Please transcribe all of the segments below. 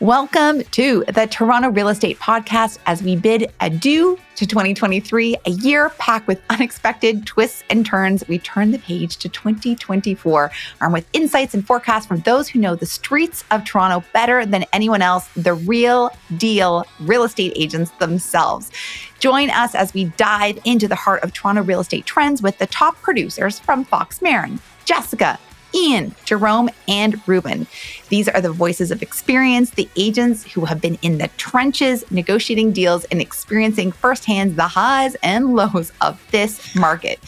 Welcome to the Toronto Real Estate Podcast as we bid adieu to 2023, a year packed with unexpected twists and turns. We turn the page to 2024, armed with insights and forecasts from those who know the streets of Toronto better than anyone else, the real deal real estate agents themselves. Join us as we dive into the heart of Toronto real estate trends with the top producers from Fox Marin, Jessica, Ian, Jerome, and Reuben. These are the voices of experience, the agents who have been in the trenches, negotiating deals and experiencing firsthand the highs and lows of this market.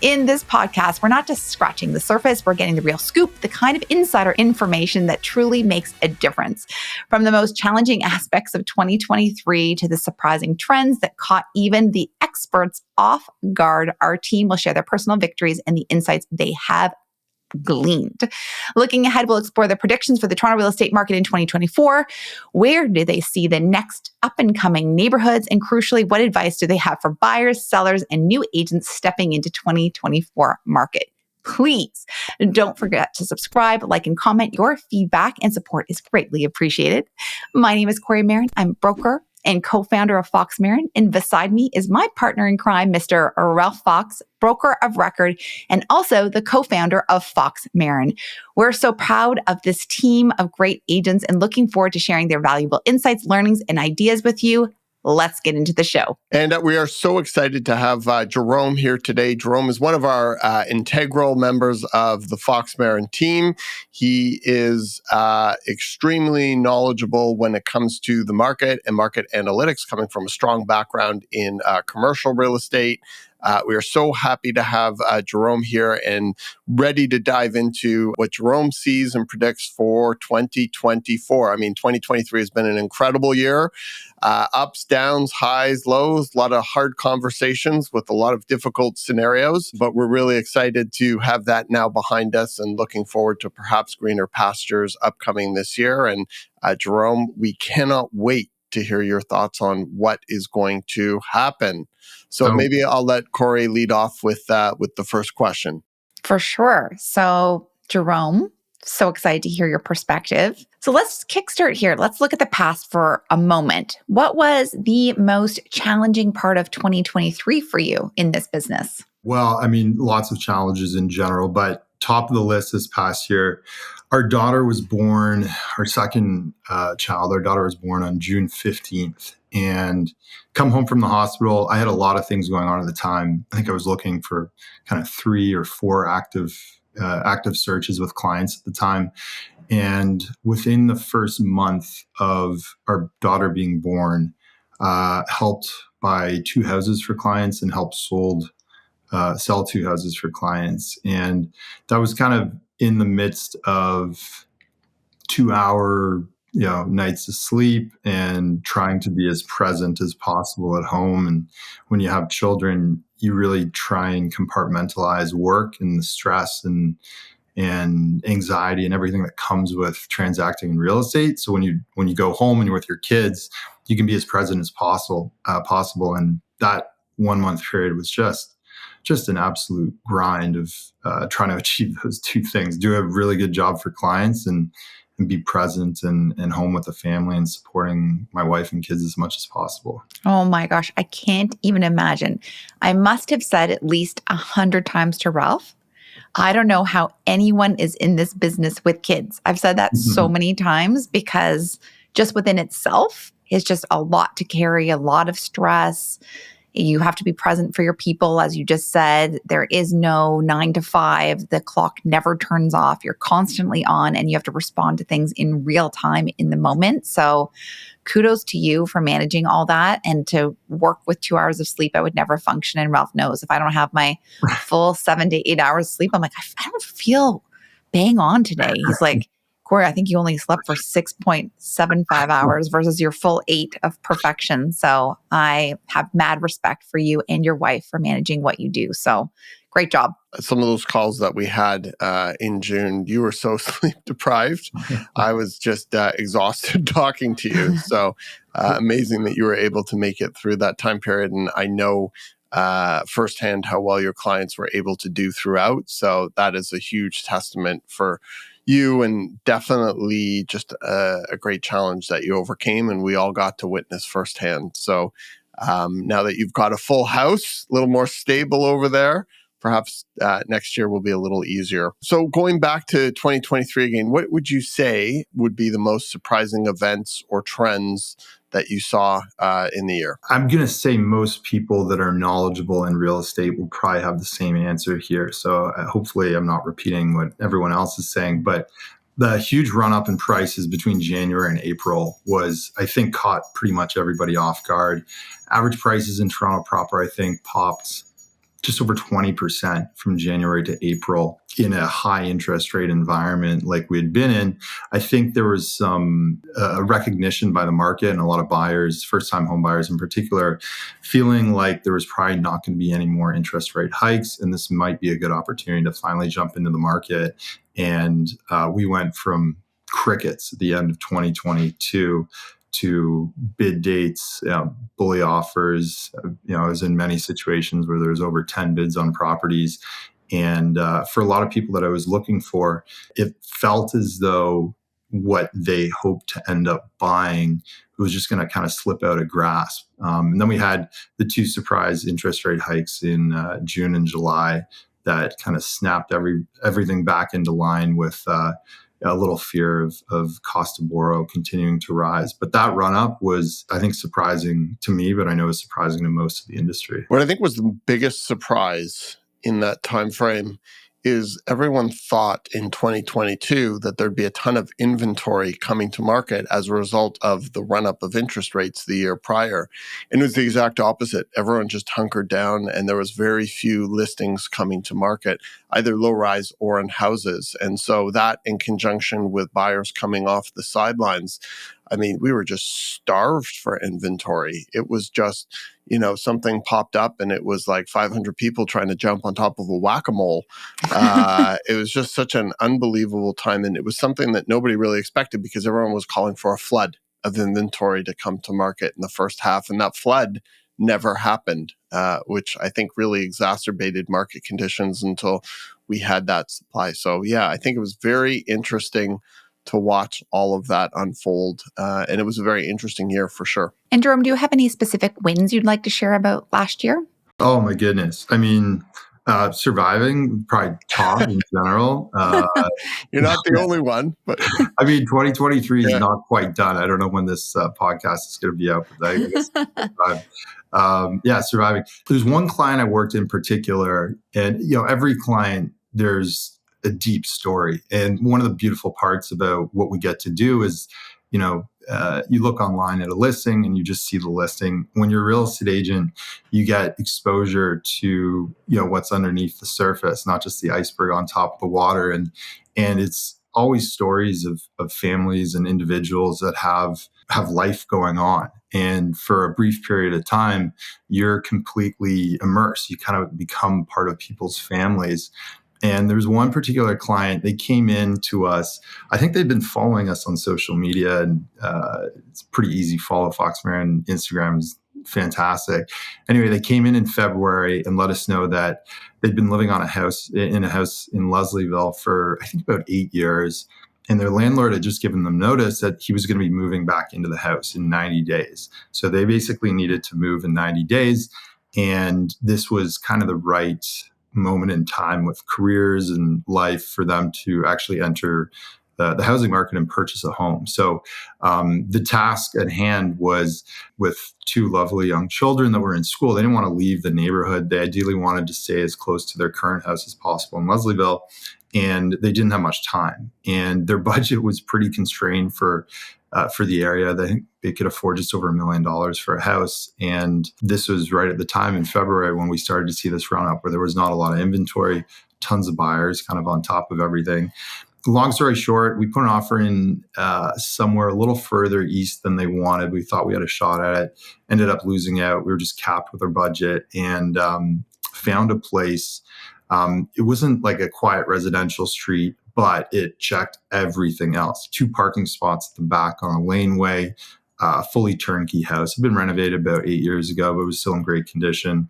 In this podcast, we're not just scratching the surface, we're getting the real scoop, the kind of insider information that truly makes a difference. From the most challenging aspects of 2023 to the surprising trends that caught even the experts off guard, our team will share their personal victories and the insights they have gleaned. Looking ahead, we'll explore the predictions for the Toronto real estate market in 2024. Where do they see the next up and coming neighborhoods? And crucially, what advice do they have for buyers, sellers, and new agents stepping into 2024 market? Please don't forget to subscribe, like, and comment. Your feedback and support is greatly appreciated. My name is Kori Marin. I'm a broker and co-founder of Fox Marin. And beside me is my partner in crime, Mr. Ralph Fox, broker of record, and also the co-founder of Fox Marin. We're so proud of this team of great agents and looking forward to sharing their valuable insights, learnings, and ideas with you. Let's get into the show. And we are so excited to have Jerome here today. Jerome is one of our integral members of the Fox Marin team. He is extremely knowledgeable when it comes to the market and market analytics, coming from a strong background in commercial real estate. We are so happy to have Jerome here and ready to dive into what Jerome sees and predicts for 2024. I mean, 2023 has been an incredible year. Ups, downs, highs, lows, a lot of hard conversations with a lot of difficult scenarios, but we're really excited to have that now behind us and looking forward to perhaps greener pastures upcoming this year. And Jerome, we cannot wait to hear your thoughts on what is going to happen. So maybe I'll let Kori lead off with the first question. For sure. So Jerome, so excited to hear your perspective. So let's kickstart here. Let's look at the past for a moment. What was the most challenging part of 2023 for you in this business? Well, I mean, lots of challenges in general, but top of the list this past year, our daughter was born, our second child, our daughter was born on June 15th. And come home from the hospital, I had a lot of things going on at the time. I think I was looking for kind of 3 or 4 active searches with clients at the time. And within the first month of our daughter being born, helped buy 2 houses for clients and helped sell 2 houses for clients. And that was kind of in the midst of 2-hour nights of sleep and trying to be as present as possible at home. And when you have children, you really try and compartmentalize work and the stress and anxiety and everything that comes with transacting in real estate. So when you go home and you're with your kids, you can be as present as possible. And that 1 month period was just an absolute grind of trying to achieve those 2 things: do a really good job for clients and be present and home with the family and supporting my wife and kids as much as possible. Oh my gosh, I can't even imagine. I must have said at least 100 times to Ralph, I don't know how anyone is in this business with kids. I've said that so many times because just within itself is just a lot to carry, a lot of stress. You have to be present for your people. As you just said, there is no 9 to 5. The clock never turns off. You're constantly on and you have to respond to things in real time in the moment. So kudos to you for managing all that and to work with 2 hours of sleep. I would never function. And Ralph knows if I don't have my full 7 to 8 hours of sleep, I'm like, I don't feel bang on today. He's like, Kori, I think you only slept for 6.75 hours versus your full 8 of perfection. So I have mad respect for you and your wife for managing what you do. So great job. Some of those calls that we had in June, you were so sleep deprived. I was just exhausted talking to you. So amazing that you were able to make it through that time period. And I know firsthand how well your clients were able to do throughout. So that is a huge testament for you, and definitely just a great challenge that you overcame, and we all got to witness firsthand. So now that you've got a full house, a little more stable over there, perhaps next year will be a little easier. So going back to 2023 again, what would you say would be the most surprising events or trends that you saw in the year? I'm going to say most people that are knowledgeable in real estate will probably have the same answer here. So hopefully I'm not repeating what everyone else is saying, but the huge run up in prices between January and April was, I think, caught pretty much everybody off guard. Average prices in Toronto proper, I think, popped just over 20% from January to April in a high interest rate environment like we had been in. I think there was some recognition by the market and a lot of buyers, first-time home buyers in particular, feeling like there was probably not going to be any more interest rate hikes, and this might be a good opportunity to finally jump into the market. And we went from crickets at the end of 2022 to bid dates, bully offers. I was in many situations where there was over 10 bids on properties. And for a lot of people that I was looking for, it felt as though what they hoped to end up buying was just going to kind of slip out of grasp. And then we had the two surprise interest rate hikes in June and July that kind of snapped everything back into line with a little fear of cost to borrow continuing to rise. But that run up was, I think, surprising to me, but I know it's surprising to most of the industry. What I think was the biggest surprise in that time frame is everyone thought in 2022 that there'd be a ton of inventory coming to market as a result of the run-up of interest rates the year prior. And it was the exact opposite. Everyone just hunkered down, and there was very few listings coming to market, either low-rise or in houses. And so that, in conjunction with buyers coming off the sidelines, I mean, we were just starved for inventory. It was just, something popped up and it was like 500 people trying to jump on top of a whack-a-mole. It was just such an unbelievable time. And it was something that nobody really expected because everyone was calling for a flood of inventory to come to market in the first half. And that flood never happened, which I think really exacerbated market conditions until we had that supply. So yeah, I think it was very interesting to watch all of that unfold. And it was a very interesting year for sure. And Jerome, do you have any specific wins you'd like to share about last year? Oh my goodness. I mean, surviving, probably top in general. You're not the only one, but I mean, 2023 is not quite done. I don't know when this podcast is going to be out, but I guess surviving. There's one client I worked in particular, and every client, there's a deep story. And one of the beautiful parts about what we get to do is, you look online at a listing and you just see the listing. When you're a real estate agent, you get exposure to, what's underneath the surface, not just the iceberg on top of the water. And it's always stories of families and individuals that have life going on. And for a brief period of time, you're completely immersed. You kind of become part of people's families. And there was one particular client, they came in to us. I think they'd been following us on social media, and it's pretty easy. Follow Fox Marin. Instagram is fantastic. Anyway, they came in February and let us know that they'd been living in a house in Leslieville for, I think, about 8 years. And their landlord had just given them notice that he was going to be moving back into the house in 90 days. So they basically needed to move in 90 days. And this was kind of the right moment in time with careers and life for them to actually enter the housing market and purchase a home. So the task at hand was, with two lovely young children that were in school, they didn't want to leave the neighborhood. They ideally wanted to stay as close to their current house as possible in Leslieville, and they didn't have much time. And their budget was pretty constrained for the area. They could afford just over $1 million for a house. And this was right at the time in February when we started to see this run up where there was not a lot of inventory, tons of buyers kind of on top of everything. Long story short, we put an offer in somewhere a little further east than they wanted. We thought we had a shot at it, ended up losing out. We were just capped with our budget, and found a place. It wasn't like a quiet residential street, but it checked everything else. 2 parking spots at the back on a laneway, fully turnkey house. It had been renovated about 8 years ago, but it was still in great condition.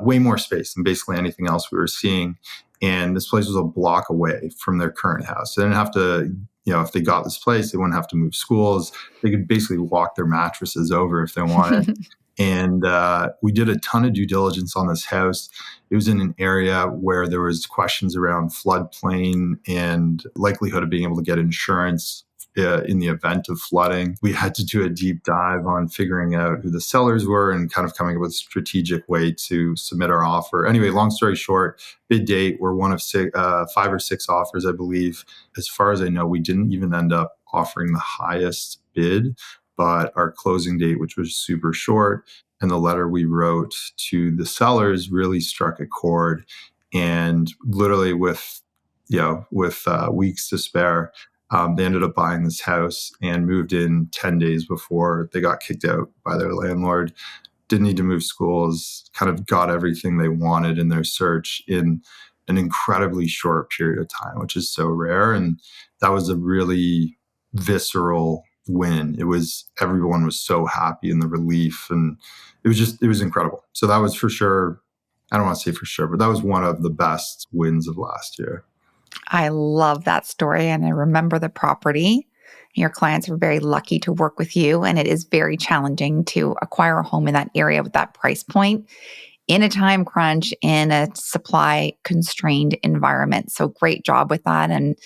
Way more space than basically anything else we were seeing. And this place was a block away from their current house. They didn't have to, if they got this place, they wouldn't have to move schools. They could basically walk their mattresses over if they wanted. And we did a ton of due diligence on this house. It was in an area where there was questions around floodplain and likelihood of being able to get insurance in the event of flooding. We had to do a deep dive on figuring out who the sellers were and kind of coming up with a strategic way to submit our offer. Anyway, long story short, bid date, we're one of 5 or 6 offers, I believe. As far as I know, we didn't even end up offering the highest bid, but our closing date, which was super short, and the letter we wrote to the sellers really struck a chord. And literally with weeks to spare, they ended up buying this house and moved in 10 days before they got kicked out by their landlord. Didn't need to move schools, kind of got everything they wanted in their search in an incredibly short period of time, which is so rare. And that was a really visceral win. Everyone was so happy in the relief, and it was incredible. So that was for sure, I don't want to say for sure, but that was one of the best wins of last year. I love that story, and I remember the property. Your clients were very lucky to work with you, and it is very challenging to acquire a home in that area with that price point in a time crunch, in a supply-constrained environment. So great job with that, and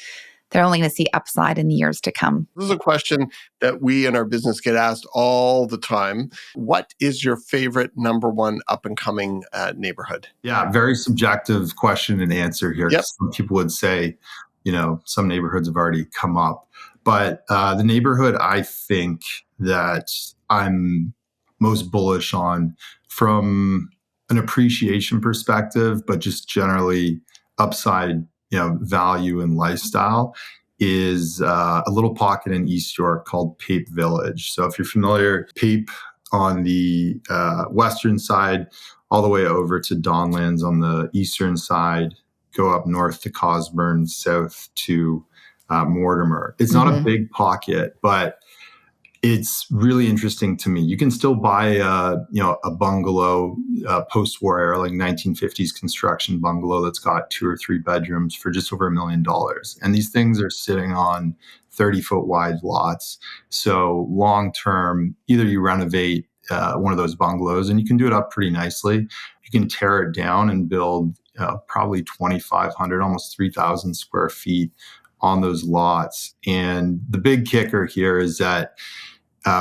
they're only going to see upside in the years to come. This is a question that we in our business get asked all the time. What is your favorite number one up-and-coming neighborhood? Yeah, very subjective question and answer here. Yep. Some people would say, some neighborhoods have already come up. But the neighborhood I think that I'm most bullish on from an appreciation perspective, but just generally upside value and lifestyle, is a little pocket in East York called Pape Village. So if you're familiar, Pape on the western side, all the way over to Donlands on the eastern side, go up north to Cosburn, south to Mortimer. It's not a big pocket, but it's really interesting to me. You can still buy a bungalow, post-war era, like 1950s construction bungalow that's got 2 or 3 bedrooms for just over $1 million. And these things are sitting on 30-foot wide lots. So long-term, either you renovate one of those bungalows, and you can do it up pretty nicely. You can tear it down and build probably 2,500, almost 3,000 square feet on those lots. And the big kicker here is that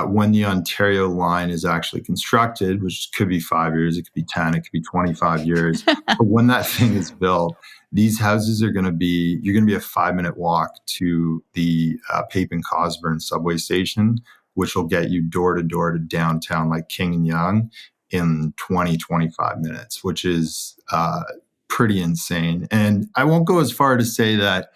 when the Ontario line is actually constructed, which could be 5 years, it could be 10, it could be 25 years. But when that thing is built, these houses you're going to be a 5-minute walk to the Pape and Cosburn subway station, which will get you door to door to downtown like King and Yonge in 20, 25 minutes, which is pretty insane. And I won't go as far to say that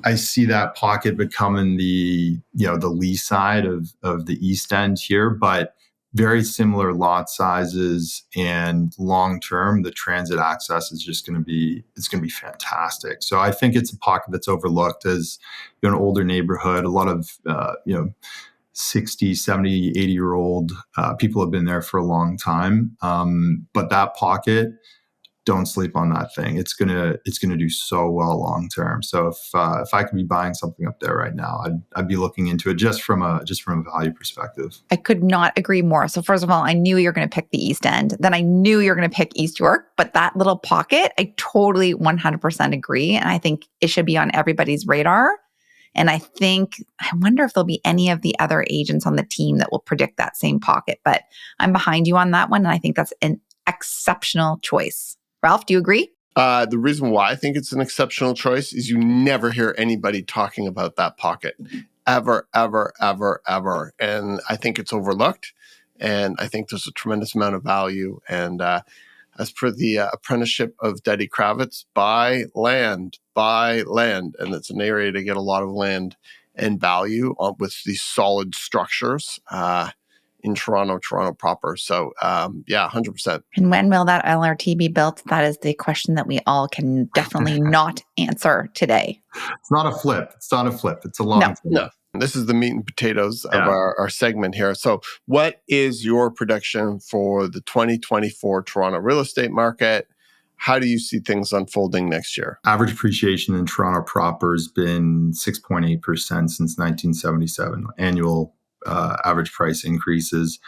I see that pocket becoming the lee side of the East End here, but very similar lot sizes, and long term, the transit access is just going to be fantastic. So I think it's a pocket that's overlooked as an older neighborhood. A lot of 60, 70, 80-year-old people have been there for a long time. But that pocket, don't sleep on that thing. It's gonna do so well long term. So if I could be buying something up there right now, I'd be looking into it just from a value perspective. I could not agree more. So first of all, I knew you were going to pick the East End. Then I knew you were going to pick East York. But that little pocket, I totally 100% agree. And I think it should be on everybody's radar. And I wonder if there'll be any of the other agents on the team that will predict that same pocket. But I'm behind you on that one. And I think that's an exceptional choice. Ralph, do you agree? The reason why I think it's an exceptional choice is you never hear anybody talking about that pocket ever, ever, ever, ever. And I think it's overlooked. And I think there's a tremendous amount of value. And as per the apprenticeship of Daddy Kravitz, buy land. And it's an area to get a lot of land and value with these solid structures in Toronto proper. So, 100%. And when will that LRT be built? That is the question that we all can definitely not answer today. It's not a flip. It's a long term. No. This is the meat and potatoes of our segment here. So what is your prediction for the 2024 Toronto real estate market? How do you see things unfolding next year? Average appreciation in Toronto proper has been 6.8% since 1977, annual average price increases.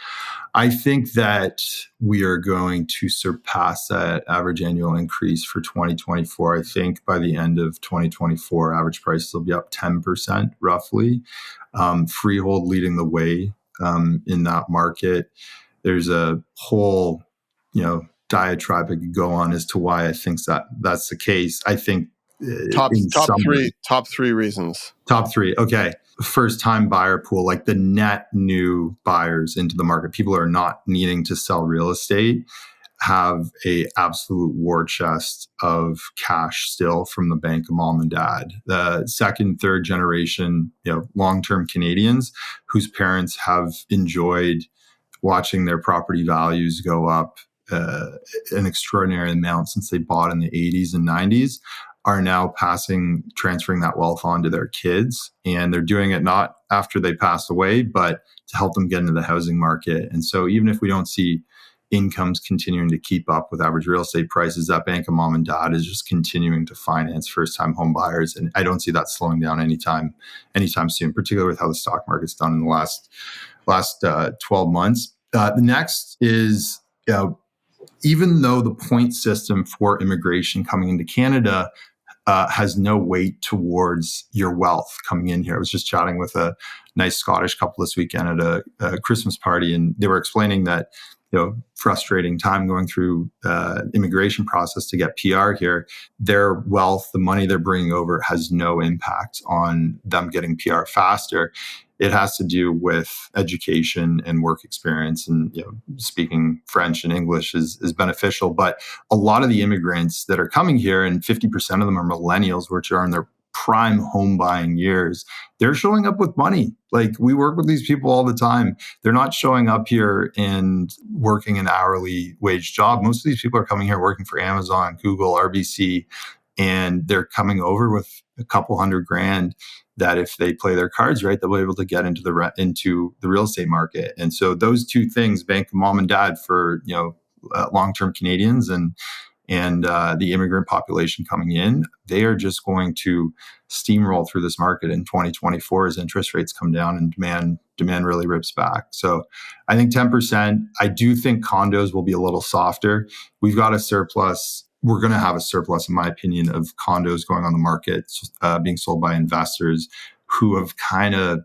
I think that we are going to surpass that average annual increase for 2024. I think by the end of 2024, average prices will be up 10% roughly. Freehold leading the way in that market. There's a whole, diatribe I could go on as to why I think that's the case. I think top three reasons. Top three. Okay. First time buyer pool, like the net new buyers into the market, people who are not needing to sell real estate, have a absolute war chest of cash still from the bank of mom and dad. The second, third generation, long-term Canadians whose parents have enjoyed watching their property values go up an extraordinary amount since they bought in the 80s and 90s, are now transferring that wealth on to their kids. And they're doing it not after they pass away, but to help them get into the housing market. And so even if we don't see incomes continuing to keep up with average real estate prices, that bank of mom and dad is just continuing to finance first-time home buyers. And I don't see that slowing down anytime soon, particularly with how the stock market's done in the last 12 months. The next is, even though the point system for immigration coming into Canada has no weight towards your wealth coming in here. I was just chatting with a nice Scottish couple this weekend at a Christmas party, and they were explaining that, frustrating time going through immigration process to get PR here. Their wealth, the money they're bringing over, has no impact on them getting PR faster. It has to do with education and work experience, and speaking French and English is beneficial. But a lot of the immigrants that are coming here, and 50% of them are millennials, which are in their prime home buying years, they're showing up with money. Like, we work with these people all the time. They're not showing up here and working an hourly wage job. Most of these people are coming here working for Amazon, Google, RBC, and they're coming over with a couple $100,000 that if they play their cards right, they'll be able to get into the real estate market. And so those two things, bank mom and dad for long-term Canadians and the immigrant population coming in, they are just going to steamroll through this market in 2024 as interest rates come down and demand really rips back. So I think 10%. I do think condos will be a little softer. We've got a surplus. We're going to have a surplus, in my opinion, of condos going on the market, being sold by investors who have kind of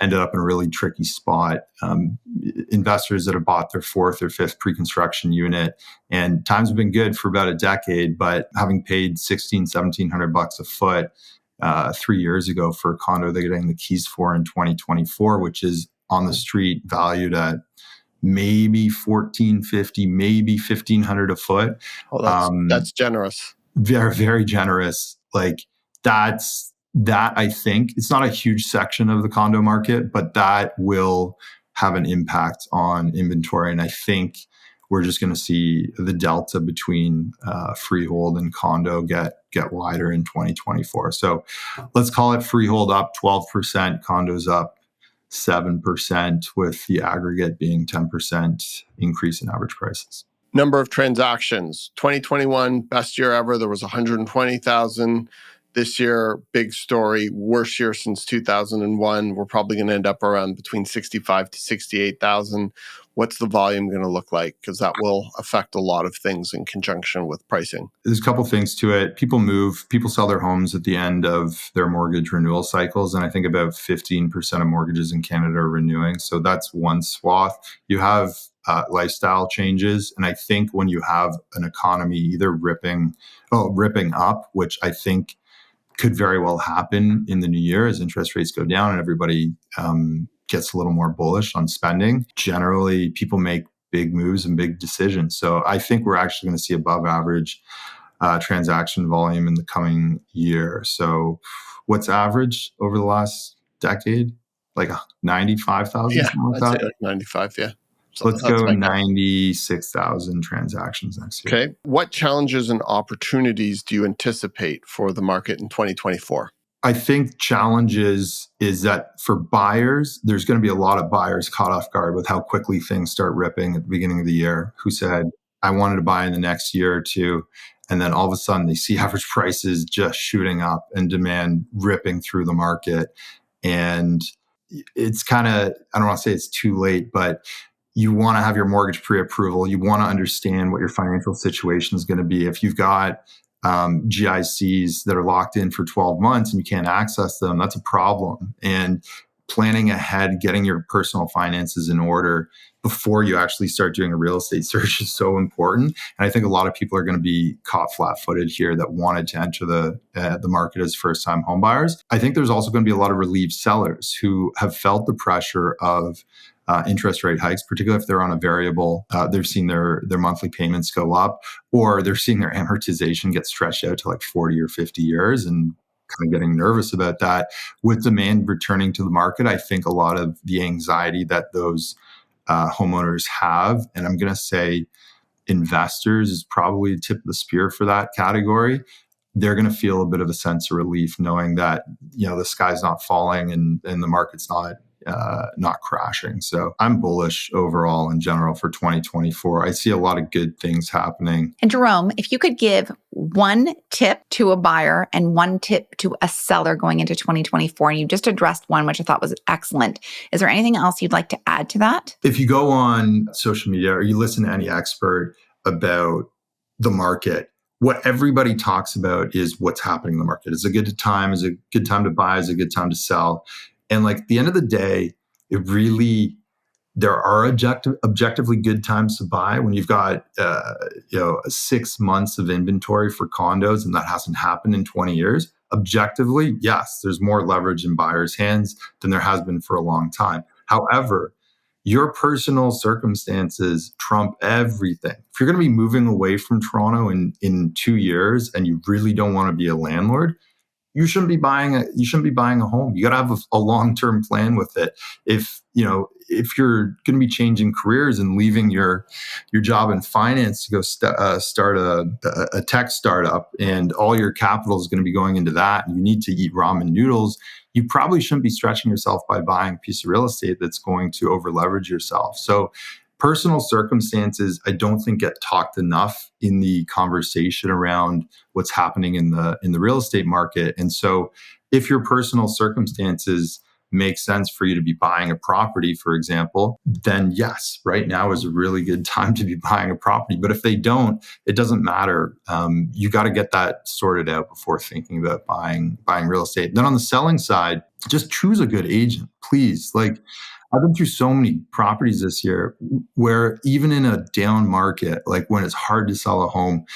ended up in a really tricky spot. Investors that have bought their fourth or fifth pre-construction unit, and times have been good for about a decade, but having paid $1,600-$1,700 a foot 3 years ago for a condo they're getting the keys for in 2024, which is on the street valued at maybe $1,450, maybe $1,500 a foot. Oh, that's generous. Very, very generous. Like, that I think it's not a huge section of the condo market, but that will have an impact on inventory. And I think we're just going to see the delta between freehold and condo get wider in 2024. So let's call it freehold up 12%, condos up 7%, with the aggregate being 10% increase in average prices. Number of transactions. 2021, best year ever. There was 120,000. This year, big story, worst year since 2001. We're probably going to end up around between 65 to 68,000. What's the volume going to look like? Because that will affect a lot of things in conjunction with pricing. There's a couple things to it. People sell their homes at the end of their mortgage renewal cycles. And I think about 15% of mortgages in Canada are renewing. So that's one swath. You have lifestyle changes. And I think when you have an economy either ripping up, which I think could very well happen in the new year as interest rates go down and everybody gets a little more bullish on spending. Generally, people make big moves and big decisions. So I think we're actually going to see above average transaction volume in the coming year. So what's average over the last decade? Like 95,000? Yeah, I'd say like 95, yeah. So let's go 96,000 transactions next year. Okay. What challenges and opportunities do you anticipate for the market in 2024? I think challenges is that for buyers, there's going to be a lot of buyers caught off guard with how quickly things start ripping at the beginning of the year, who said, I wanted to buy in the next year or two. And then all of a sudden they see average prices just shooting up and demand ripping through the market. And it's kind of, I don't want to say it's too late, but you want to have your mortgage pre-approval. You want to understand what your financial situation is going to be. If you've got GICs that are locked in for 12 months and you can't access them, that's a problem. And planning ahead, getting your personal finances in order before you actually start doing a real estate search is so important. And I think a lot of people are going to be caught flat-footed here that wanted to enter the market as first-time homebuyers. I think there's also going to be a lot of relieved sellers who have felt the pressure of interest rate hikes, particularly if they're on a variable. They're seeing their monthly payments go up, or they're seeing their amortization get stretched out to like 40 or 50 years and kind of getting nervous about that. With demand returning to the market, I think a lot of the anxiety that those homeowners have, and I'm going to say investors is probably the tip of the spear for that category. They're going to feel a bit of a sense of relief knowing that, the sky's not falling and the market's not crashing. So I'm bullish overall in general for 2024. I see a lot of good things happening. And Jerome, if you could give one tip to a buyer and one tip to a seller going into 2024, and you just addressed one, which I thought was excellent. Is there anything else you'd like to add to that? If you go on social media or you listen to any expert about the market, what everybody talks about is what's happening in the market. Is a good time? Is a good time to buy? Is a good time to sell? And like at the end of the day, there are objectively good times to buy when you've got 6 months of inventory for condos and that hasn't happened in 20 years. Objectively, yes, there's more leverage in buyers' hands than there has been for a long time. However, your personal circumstances trump everything. If you're going to be moving away from Toronto in 2 years and you really don't want to be a landlord, you shouldn't be buying a home. You got to have a long-term plan with it. If you're going to be changing careers and leaving your job in finance to go start a tech startup, and all your capital is going to be going into that, and you need to eat ramen noodles, you probably shouldn't be stretching yourself by buying a piece of real estate that's going to over leverage yourself. So personal circumstances, I don't think get talked enough in the conversation around what's happening in the real estate market. And so if your personal circumstances make sense for you to be buying a property, for example, then yes, right now is a really good time to be buying a property. But if they don't, it doesn't matter. You got to get that sorted out before thinking about buying real estate. Then on the selling side, just choose a good agent, please. Like, I've been through so many properties this year where even in a down market, like when it's hard to sell a home,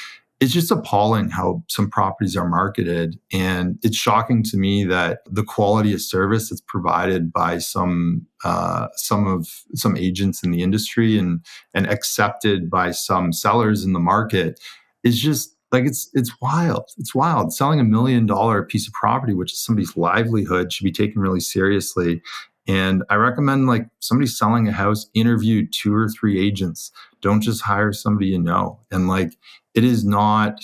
it's just appalling how some properties are marketed. And it's shocking to me that the quality of service that's provided by some agents in the industry and accepted by some sellers in the market is just like, it's wild. It's wild. Selling $1 million piece of property, which is somebody's livelihood, should be taken really seriously. And I recommend, like, somebody selling a house, interview 2 or 3 agents. Don't just hire somebody you know. And like, it's not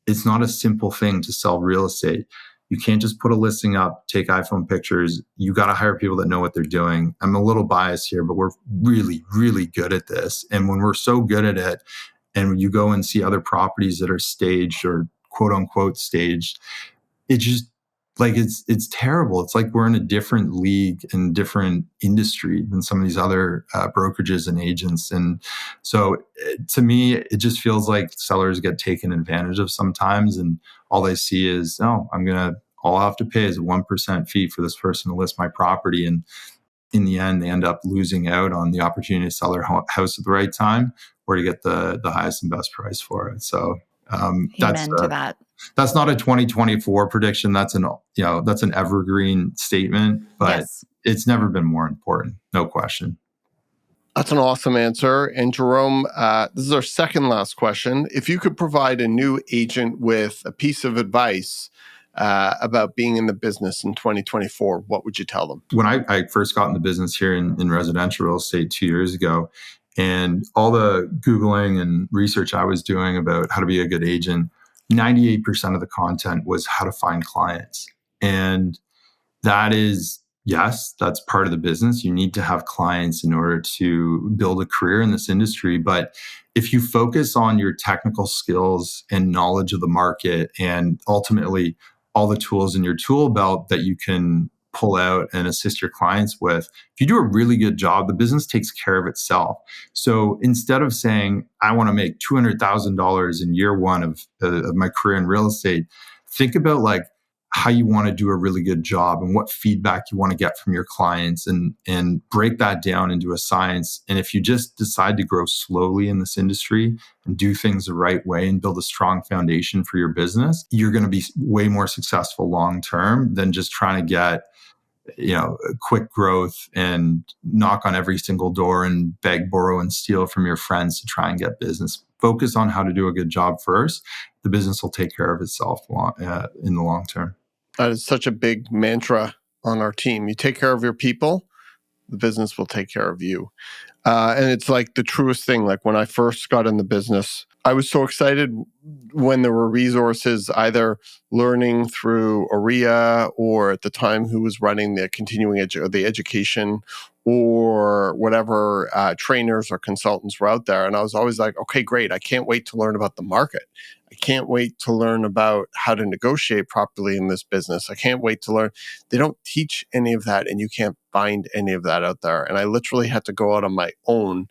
a simple thing to sell real estate. You can't just put a listing up, take iPhone pictures. You got to hire people that know what they're doing. I'm a little biased here, but we're really, really good at this. And when we're so good at it, and when you go and see other properties that are staged or quote unquote staged, it just, like, it's terrible. It's like we're in a different league and different industry than some of these other brokerages and agents. And so to me, it just feels like sellers get taken advantage of sometimes. And all they see is, all I have to pay is a 1% fee for this person to list my property. And in the end, they end up losing out on the opportunity to sell their house at the right time or to get the highest and best price for it. So Amen to that. That's not a 2024 prediction. That's an evergreen statement, but yes, it's never been more important. No question. That's an awesome answer. And Jerome, this is our second last question. If you could provide a new agent with a piece of advice about being in the business in 2024, what would you tell them? When I first got in the business here in residential real estate 2 years ago, and all the Googling and research I was doing about how to be a good agent, 98% of the content was how to find clients. And that is, yes, that's part of the business. You need to have clients in order to build a career in this industry. But if you focus on your technical skills and knowledge of the market and ultimately all the tools in your tool belt that you can pull out and assist your clients with, if you do a really good job, the business takes care of itself. So instead of saying, I want to make $200,000 in year one of my career in real estate, think about like how you want to do a really good job and what feedback you want to get from your clients, and break that down into a science. And if you just decide to grow slowly in this industry and do things the right way and build a strong foundation for your business, you're going to be way more successful long term than just trying to get quick growth and knock on every single door and beg, borrow, and steal from your friends to try and get business. Focus on how to do a good job first. The business will take care of itself in the long term. That is such a big mantra on our team. You take care of your people, the business will take care of you. And it's like the truest thing. Like when I first got in the business, I was so excited when there were resources, either learning through OREA or at the time who was running the continuing the education, or whatever trainers or consultants were out there. And I was always like, okay, great. I can't wait to learn about the market. I can't wait to learn about how to negotiate properly in this business. I can't wait to learn. They don't teach any of that, and you can't find any of that out there. And I literally had to go out on my own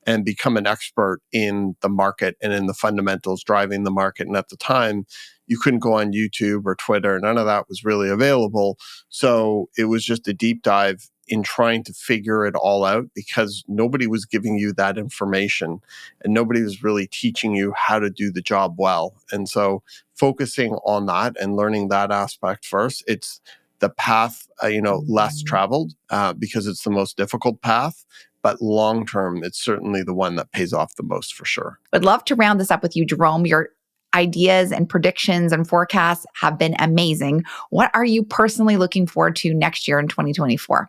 and become an expert in the market and in the fundamentals driving the market. And at the time, you couldn't go on YouTube or Twitter. None of that was really available. So it was just a deep dive in trying to figure it all out, because nobody was giving you that information and nobody was really teaching you how to do the job well. And so focusing on that and learning that aspect first, it's the path, less traveled because it's the most difficult path. But long term, it's certainly the one that pays off the most for sure. I'd love to round this up with you, Jerome. Your ideas and predictions and forecasts have been amazing. What are you personally looking forward to next year in 2024?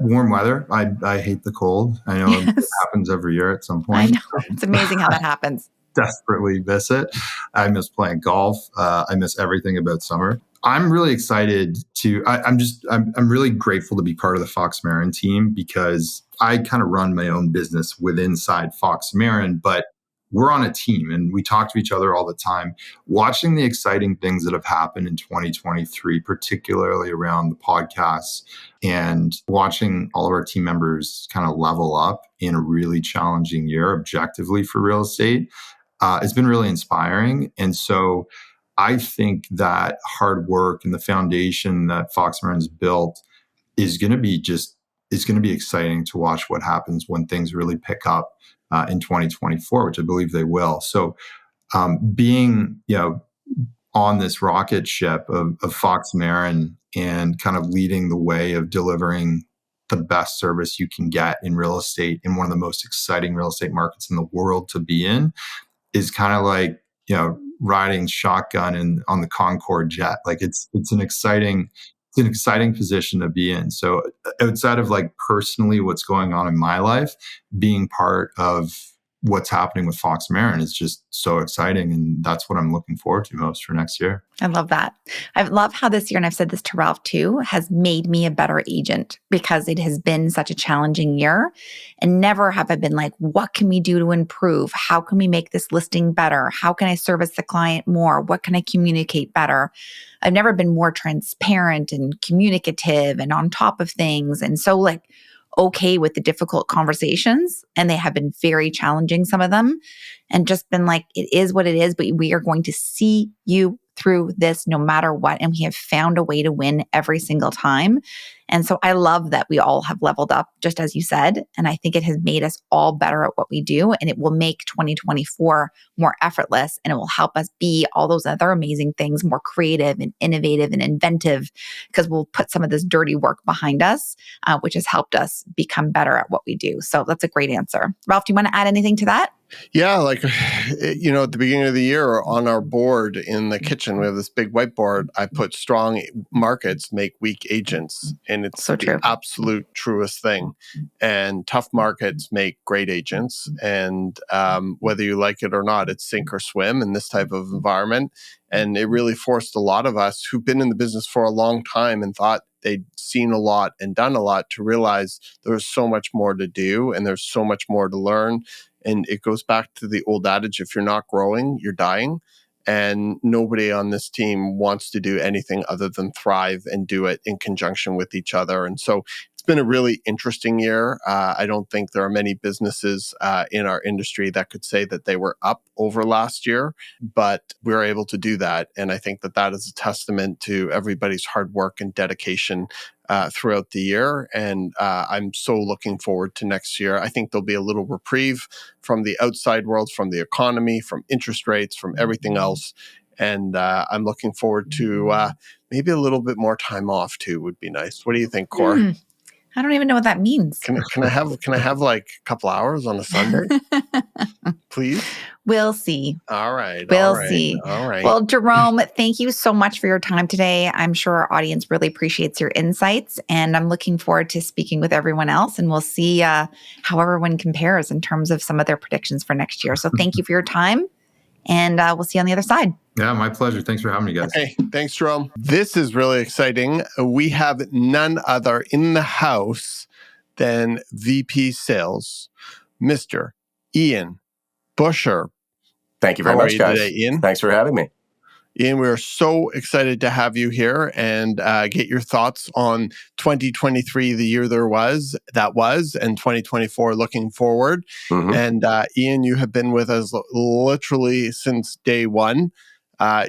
Warm weather. I hate the cold. I know it happens every year at some point. I know. It's amazing how that happens. Desperately miss it. I miss playing golf. I miss everything about summer. I'm really excited I'm really grateful to be part of the Fox Marin team, because I kind of run my own business inside Fox Marin, but we're on a team and we talk to each other all the time. Watching the exciting things that have happened in 2023, particularly around the podcasts, and watching all of our team members kind of level up in a really challenging year objectively for real estate, it's been really inspiring. And so I think that hard work and the foundation that Fox Marin's built is going to be exciting to watch what happens when things really pick up in 2024, which I believe they will. So being on this rocket ship of Fox Marin and kind of leading the way of delivering the best service you can get in real estate in one of the most exciting real estate markets in the world to be in is kind of like, riding shotgun on the Concorde jet. Like it's an exciting position to be in. So outside of like personally what's going on in my life, being part of what's happening with Fox Marin is just so exciting. And that's what I'm looking forward to most for next year. I love that. I love how this year, and I've said this to Ralph too, has made me a better agent, because it has been such a challenging year. And never have I been like, what can we do to improve? How can we make this listing better? How can I service the client more? What can I communicate better? I've never been more transparent and communicative and on top of things. And so okay with the difficult conversations, and they have been very challenging, some of them, and just been like, it is what it is, but we are going to see you through this no matter what. And we have found a way to win every single time. And so I love that we all have leveled up, just as you said. And I think it has made us all better at what we do. And it will make 2024 more effortless. And it will help us be all those other amazing things, more creative and innovative and inventive, because we'll put some of this dirty work behind us, which has helped us become better at what we do. So that's a great answer. Ralph, do you want to add anything to that? Yeah, like, at the beginning of the year on our board in the kitchen, we have this big whiteboard. I put strong markets make weak agents, and it's So the true. absolute truest thing. And tough markets make great agents. And whether you like it or not, it's sink or swim in this type of environment. And it really forced a lot of us who've been in the business for a long time and thought they'd seen a lot and done a lot to realize there's so much more to do and there's so much more to learn. And it goes back to the old adage, if you're not growing, you're dying. And nobody on this team wants to do anything other than thrive and do it in conjunction with each other. And so it's been a really interesting year. I don't think there are many businesses in our industry that could say that they were up over last year, but we were able to do that. And I think that that is a testament to everybody's hard work and dedication throughout the year. And I'm so looking forward to next year. I think there'll be a little reprieve from the outside world, from the economy, from interest rates, from everything else. And I'm looking forward to maybe a little bit more time off too would be nice. What do you think, Cor? I don't even know what that means. Can I have like a couple hours on a Sunday? Please? We'll see. All right. We'll see. All right. Well, Jerome, thank you so much for your time today. I'm sure our audience really appreciates your insights, and I'm looking forward to speaking with everyone else, and we'll see how everyone compares in terms of some of their predictions for next year. So thank you for your time, and we'll see you on the other side. Yeah, my pleasure. Thanks for having me, guys. Hey, thanks, Jerome. This is really exciting. We have none other in the house than VP Sales, Mr. Ian Busher. Thank you very How are much, you guys. today, Ian? Thanks for having me. Ian, we're so excited to have you here and get your thoughts on 2023, the year that was, and 2024 looking forward. Mhm. And Ian, you have been with us literally since day one.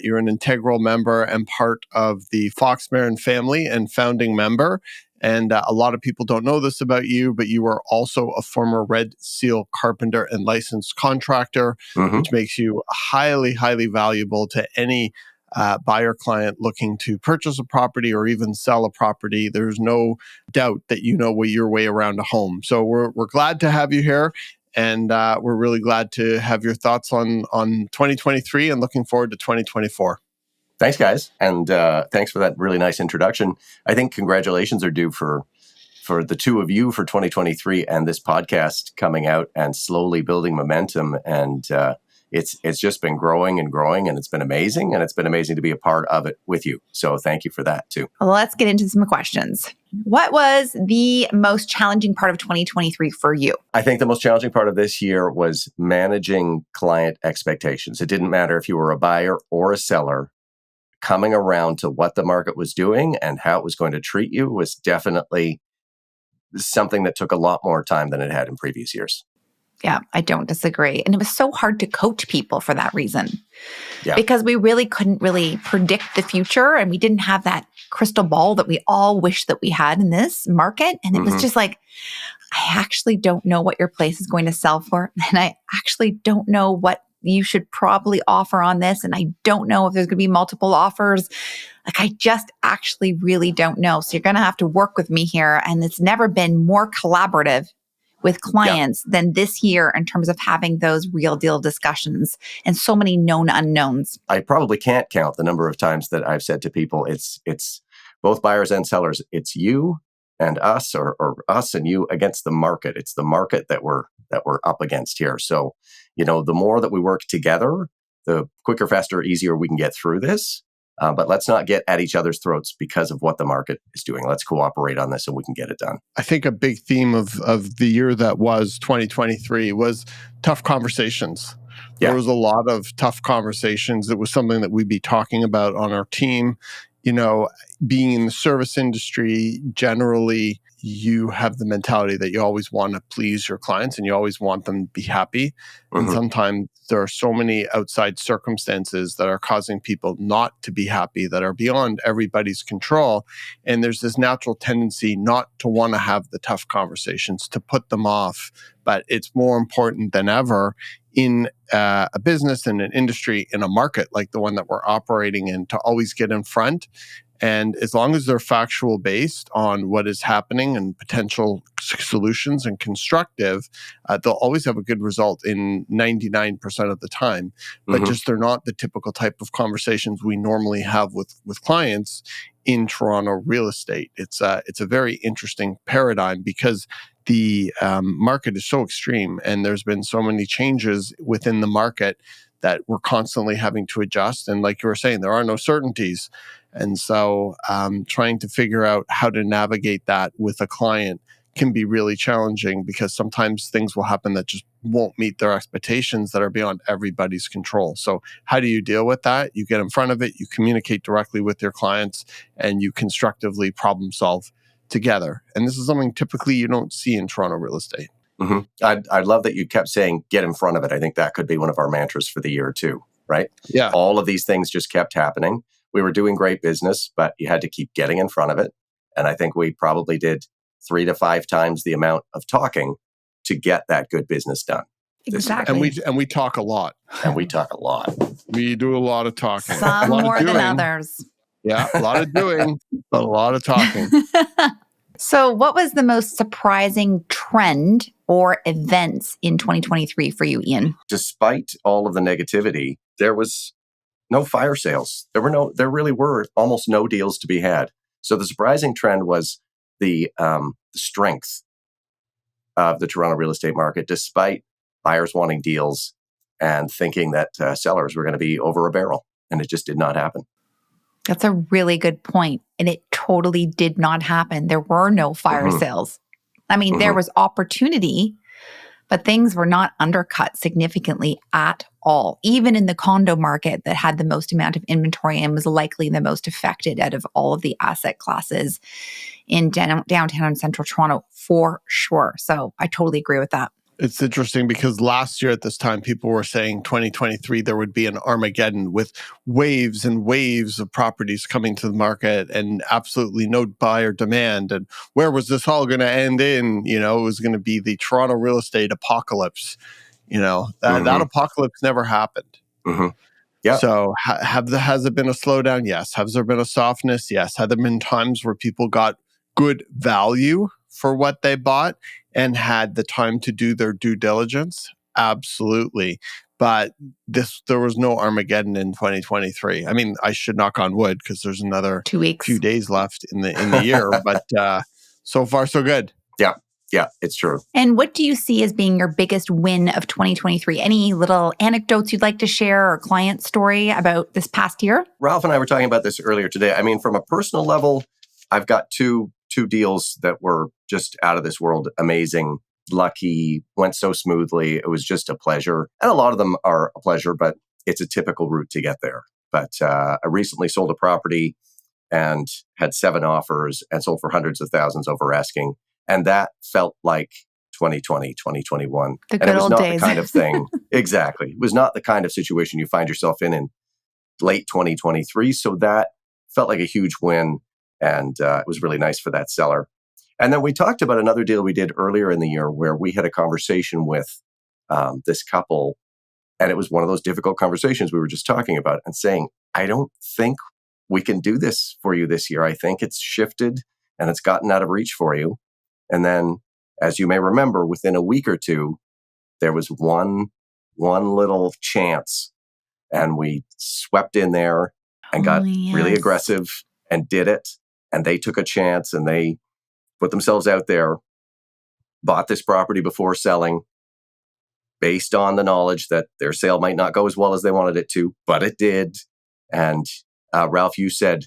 You're an integral member and part of the Fox Marin family and founding member. And a lot of people don't know this about you, but you are also a former Red Seal carpenter and licensed contractor, Mhm. which makes you highly, highly valuable to any buyer client looking to purchase a property or even sell a property. There's no doubt that you know your way around a home. So we're glad to have you here. And we're really glad to have your thoughts on 2023 and looking forward to 2024. Thanks, guys. And thanks for that really nice introduction. I think congratulations are due for the two of you for 2023 and this podcast coming out and slowly building momentum. And it's just been growing and growing, and it's been amazing. And it's been amazing to be a part of it with you. So thank you for that, too. Well, let's get into some questions. What was the most challenging part of 2023 for you? I think the most challenging part of this year was managing client expectations. It didn't matter if you were a buyer or a seller. Coming around to what the market was doing and how it was going to treat you was definitely something that took a lot more time than it had in previous years. Yeah, I don't disagree. And it was so hard to coach people for that reason. Yeah. Because we really couldn't really predict the future, and we didn't have that crystal ball that we all wish that we had in this market. And it was just like, I actually don't know what your place is going to sell for. And I actually don't know what you should probably offer on this. And I don't know if there's going to be multiple offers. Like, I just actually really don't know. So you're going to have to work with me here. And it's never been more collaborative with clients than this year in terms of having those real deal discussions and so many known unknowns. I probably can't count the number of times that I've said to people, it's both buyers and sellers. It's you and us, or us and you against the market. It's the market that we're up against here. So, the more that we work together, the quicker, faster, easier we can get through this. But let's not get at each other's throats because of what the market is doing. Let's cooperate on this and we can get it done. I think a big theme of the year that was 2023 was tough conversations. There was a lot of tough conversations. It was something that we'd be talking about on our team. Being in the service industry, generally, you have the mentality that you always want to please your clients and you always want them to be happy. And sometimes there are so many outside circumstances that are causing people not to be happy that are beyond everybody's control. And there's this natural tendency not to want to have the tough conversations, to put them off. But it's more important than ever in a business, in an industry, in a market like the one that we're operating in, to always get in front And as long as they're factual based on what is happening and potential solutions and constructive, they'll always have a good result in 99% of the time. But just they're not the typical type of conversations we normally have with clients in Toronto real estate. It's a very interesting paradigm because the market is so extreme and there's been so many changes within the market that we're constantly having to adjust. And like you were saying, there are no certainties. And so trying to figure out how to navigate that with a client can be really challenging because sometimes things will happen that just won't meet their expectations that are beyond everybody's control. So how do you deal with that? You get in front of it, you communicate directly with your clients, and you constructively problem solve together. And this is something typically you don't see in Toronto real estate. I love that you kept saying, get in front of it. I think that could be one of our mantras for the year too, right? Yeah. All of these things just kept happening. We were doing great business, but you had to keep getting in front of it. And I think we probably did 3 to 5 times the amount of talking to get that good business done. Exactly. And we talk a lot. And we talk a lot. We do a lot of talking. Some lot more of than doing. others. Yeah, a lot of doing, but a lot of talking. So what was the most surprising trend or events in 2023 for you, Ian? Despite all of the negativity, there was no fire sales. There really were almost no deals to be had. So the surprising trend was the strength of the Toronto real estate market, despite buyers wanting deals and thinking that sellers were going to be over a barrel. And it just did not happen. That's a really good point. And it totally did not happen. There were no fire sales. I mean, there was opportunity, but things were not undercut significantly at all. Even in the condo market that had the most amount of inventory and was likely the most affected out of all of the asset classes in downtown and central Toronto, for sure. So I totally agree with that. It's interesting because last year at this time, people were saying 2023, there would be an Armageddon with waves and waves of properties coming to the market and absolutely no buyer demand. And where was this all going to end in? You know, it was going to be the Toronto real estate apocalypse. You know, that apocalypse never happened. Yeah. So has it been a slowdown? Yes. Has there been a softness? Yes. Have there been times where people got good value for what they bought and had the time to do their due diligence? Absolutely. But there was no Armageddon in 2023. I mean, I should knock on wood because there's another 2 weeks, few days left in the year, but so far so good. Yeah, it's true. And what do you see as being your biggest win of 2023? Any little anecdotes you'd like to share or client story about this past year? Ralph and I were talking about this earlier today. I mean, from a personal level, I've got two deals that were just out of this world, amazing, lucky, went so smoothly. It was just a pleasure. And a lot of them are a pleasure, but it's a typical route to get there. But I recently sold a property and had 7 offers and sold for hundreds of thousands over asking. And that felt like 2020, 2021. The good and it was old not days. the kind of thing. Exactly. It was not the kind of situation you find yourself in late 2023. So that felt like a huge win. And it was really nice for that seller. And then we talked about another deal we did earlier in the year where we had a conversation with this couple. And it was one of those difficult conversations we were just talking about and saying, I don't think we can do this for you this year. I think it's shifted and it's gotten out of reach for you. And then, as you may remember, within a week or two, there was one little chance. And we swept in there and got really aggressive and did it. And they took a chance and they put themselves out there, bought this property before selling, based on the knowledge that their sale might not go as well as they wanted it to, but it did. And Ralph, you said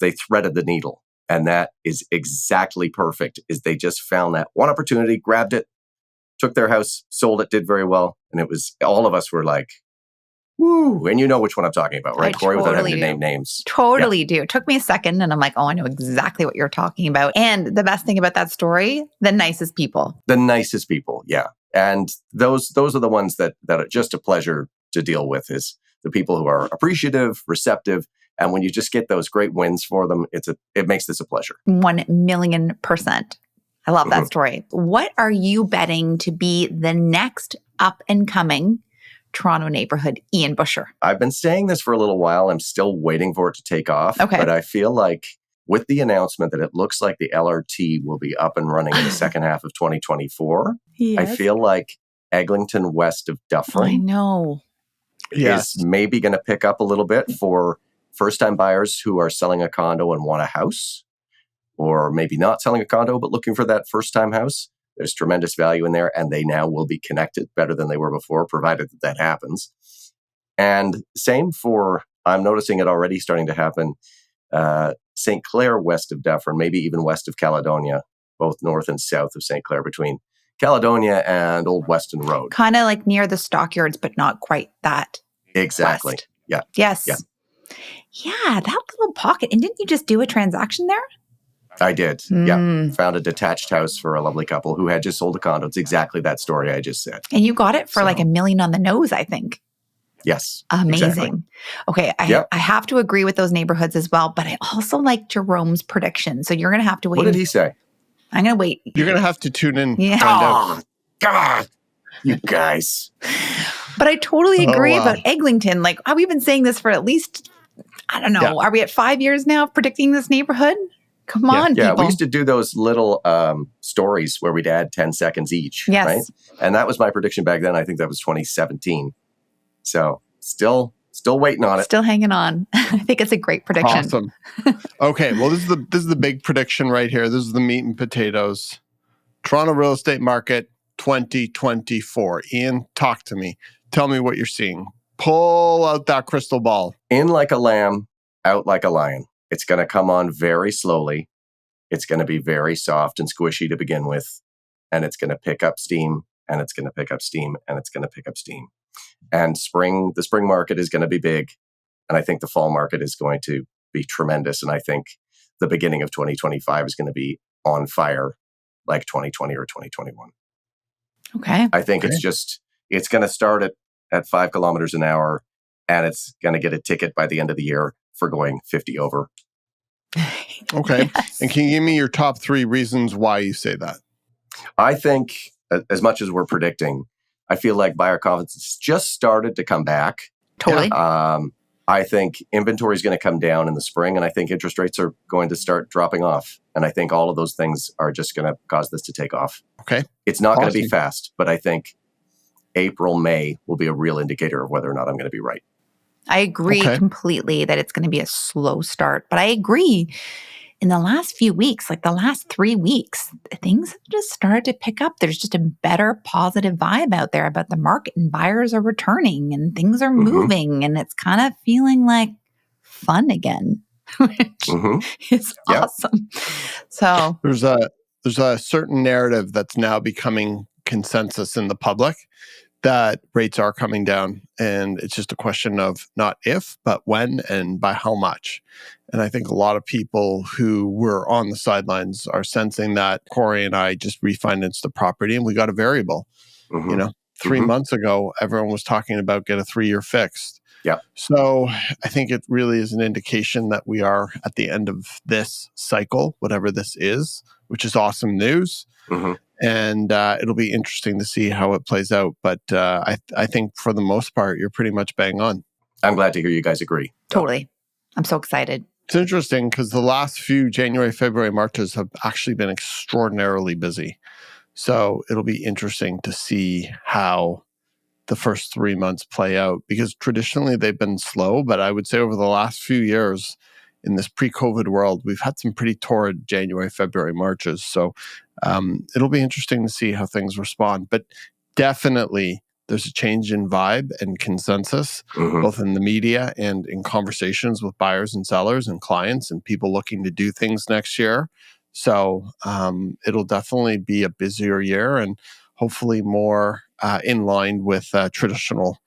they threaded the needle. And that is exactly perfect, is they just found that one opportunity, grabbed it, took their house, sold it, did very well. And it was, all of us were like, woo. And you know which one I'm talking about, right, Kori, without having to name names. Totally do. It took me a second and I'm like, oh, I know exactly what you're talking about. And the best thing about that story, the nicest people. The nicest people, yeah. And those are the ones that are just a pleasure to deal with, is the people who are appreciative, receptive. And when you just get those great wins for them, it makes this a pleasure. 1,000,000%. I love that story. What are you betting to be the next up and coming Toronto neighborhood, Ian Busher? I've been saying this for a little while. I'm still waiting for it to take off. Okay. But I feel like with the announcement that it looks like the LRT will be up and running in the second half of 2024, Yes. I feel like Eglinton west of I Dufferin know. Yes. is maybe going to pick up a little bit for first-time buyers who are selling a condo and want a house, or maybe not selling a condo but looking for that first-time house. There's tremendous value in there, and they now will be connected better than they were before, provided that happens. And same for, I'm noticing it already starting to happen, St. Clair west of Dufferin, maybe even west of Caledonia, both north and south of St. Clair, between Caledonia and Old Weston Road. Kind of like near the stockyards, but not quite that. Exactly. West. Yeah. Yes. Yeah. Yeah, that little pocket. And didn't you just do a transaction there? I did. Yeah. Found a detached house for a lovely couple who had just sold a condo. It's exactly that story I just said. And you got it for like $1 million on the nose, I think. Yes. Amazing. Exactly. Okay. I have to agree with those neighborhoods as well, but I also like Jerome's prediction. So you're going to have to wait. What did he say? I'm going to wait. You're going to have to tune in. Yeah. To find out. Oh, God. You guys. But I totally agree wow. about Eglinton. Like, we've been saying this for at least, I don't know, are we at 5 years now of predicting this neighborhood? Come on, Yeah, people. we used to do those little stories where we'd add 10 seconds each. Yes. Right? And that was my prediction back then. I think that was 2017. So still waiting on it. Still hanging on. I think it's a great prediction. Awesome. Okay, well, this is the big prediction right here. This is the meat and potatoes. Toronto real estate market 2024. Ian, talk to me. Tell me what you're seeing. Pull out that crystal ball. In like a lamb, out like a lion. It's going to come on very slowly. It's going to be very soft and squishy to begin with. And it's going to pick up steam, and it's going to pick up steam, and it's going to pick up steam. And the spring market is going to be big. And I think the fall market is going to be tremendous. And I think the beginning of 2025 is going to be on fire like 2020 or 2021. Okay. I think it's going to start at 5 kilometers an hour, and it's going to get a ticket by the end of the year for going 50 over. Okay. Yes. And can you give me your top 3 reasons why you say that? I think, as much as we're predicting, I feel like buyer confidence has just started to come back. Totally. I think inventory is going to come down in the spring, and I think interest rates are going to start dropping off. And I think all of those things are just going to cause this to take off. Okay. It's not going to be Awesome. fast, but I think April, May will be a real indicator of whether or not I'm going to be right. I agree completely that it's going to be a slow start. But I agree in the last few weeks, like the last 3 weeks, things have just started to pick up. There's just a better positive vibe out there about the market, and buyers are returning and things are moving, and it's kind of feeling like fun again, which is awesome. So There's a certain narrative that's now becoming consensus in the public that rates are coming down, and it's just a question of not if, but when and by how much. And I think a lot of people who were on the sidelines are sensing that. Kori and I just refinanced the property, and we got a variable. 3 months ago, everyone was talking about get a 3-year fixed. Yeah. So I think it really is an indication that we are at the end of this cycle, whatever this is, which is awesome news. And it'll be interesting to see how it plays out. But I think for the most part, you're pretty much bang on. I'm glad to hear you guys agree. totally. I'm so excited. It's interesting because the last few January, February, Marches have actually been extraordinarily busy. So it'll be interesting to see how the first 3 months play out, because traditionally they've been slow. But I would say over the last few years in this pre-COVID world, we've had some pretty torrid January, February, Marches. So it'll be interesting to see how things respond. But definitely there's a change in vibe and consensus, both in the media and in conversations with buyers and sellers and clients and people looking to do things next year. So it'll definitely be a busier year and hopefully more in line with traditional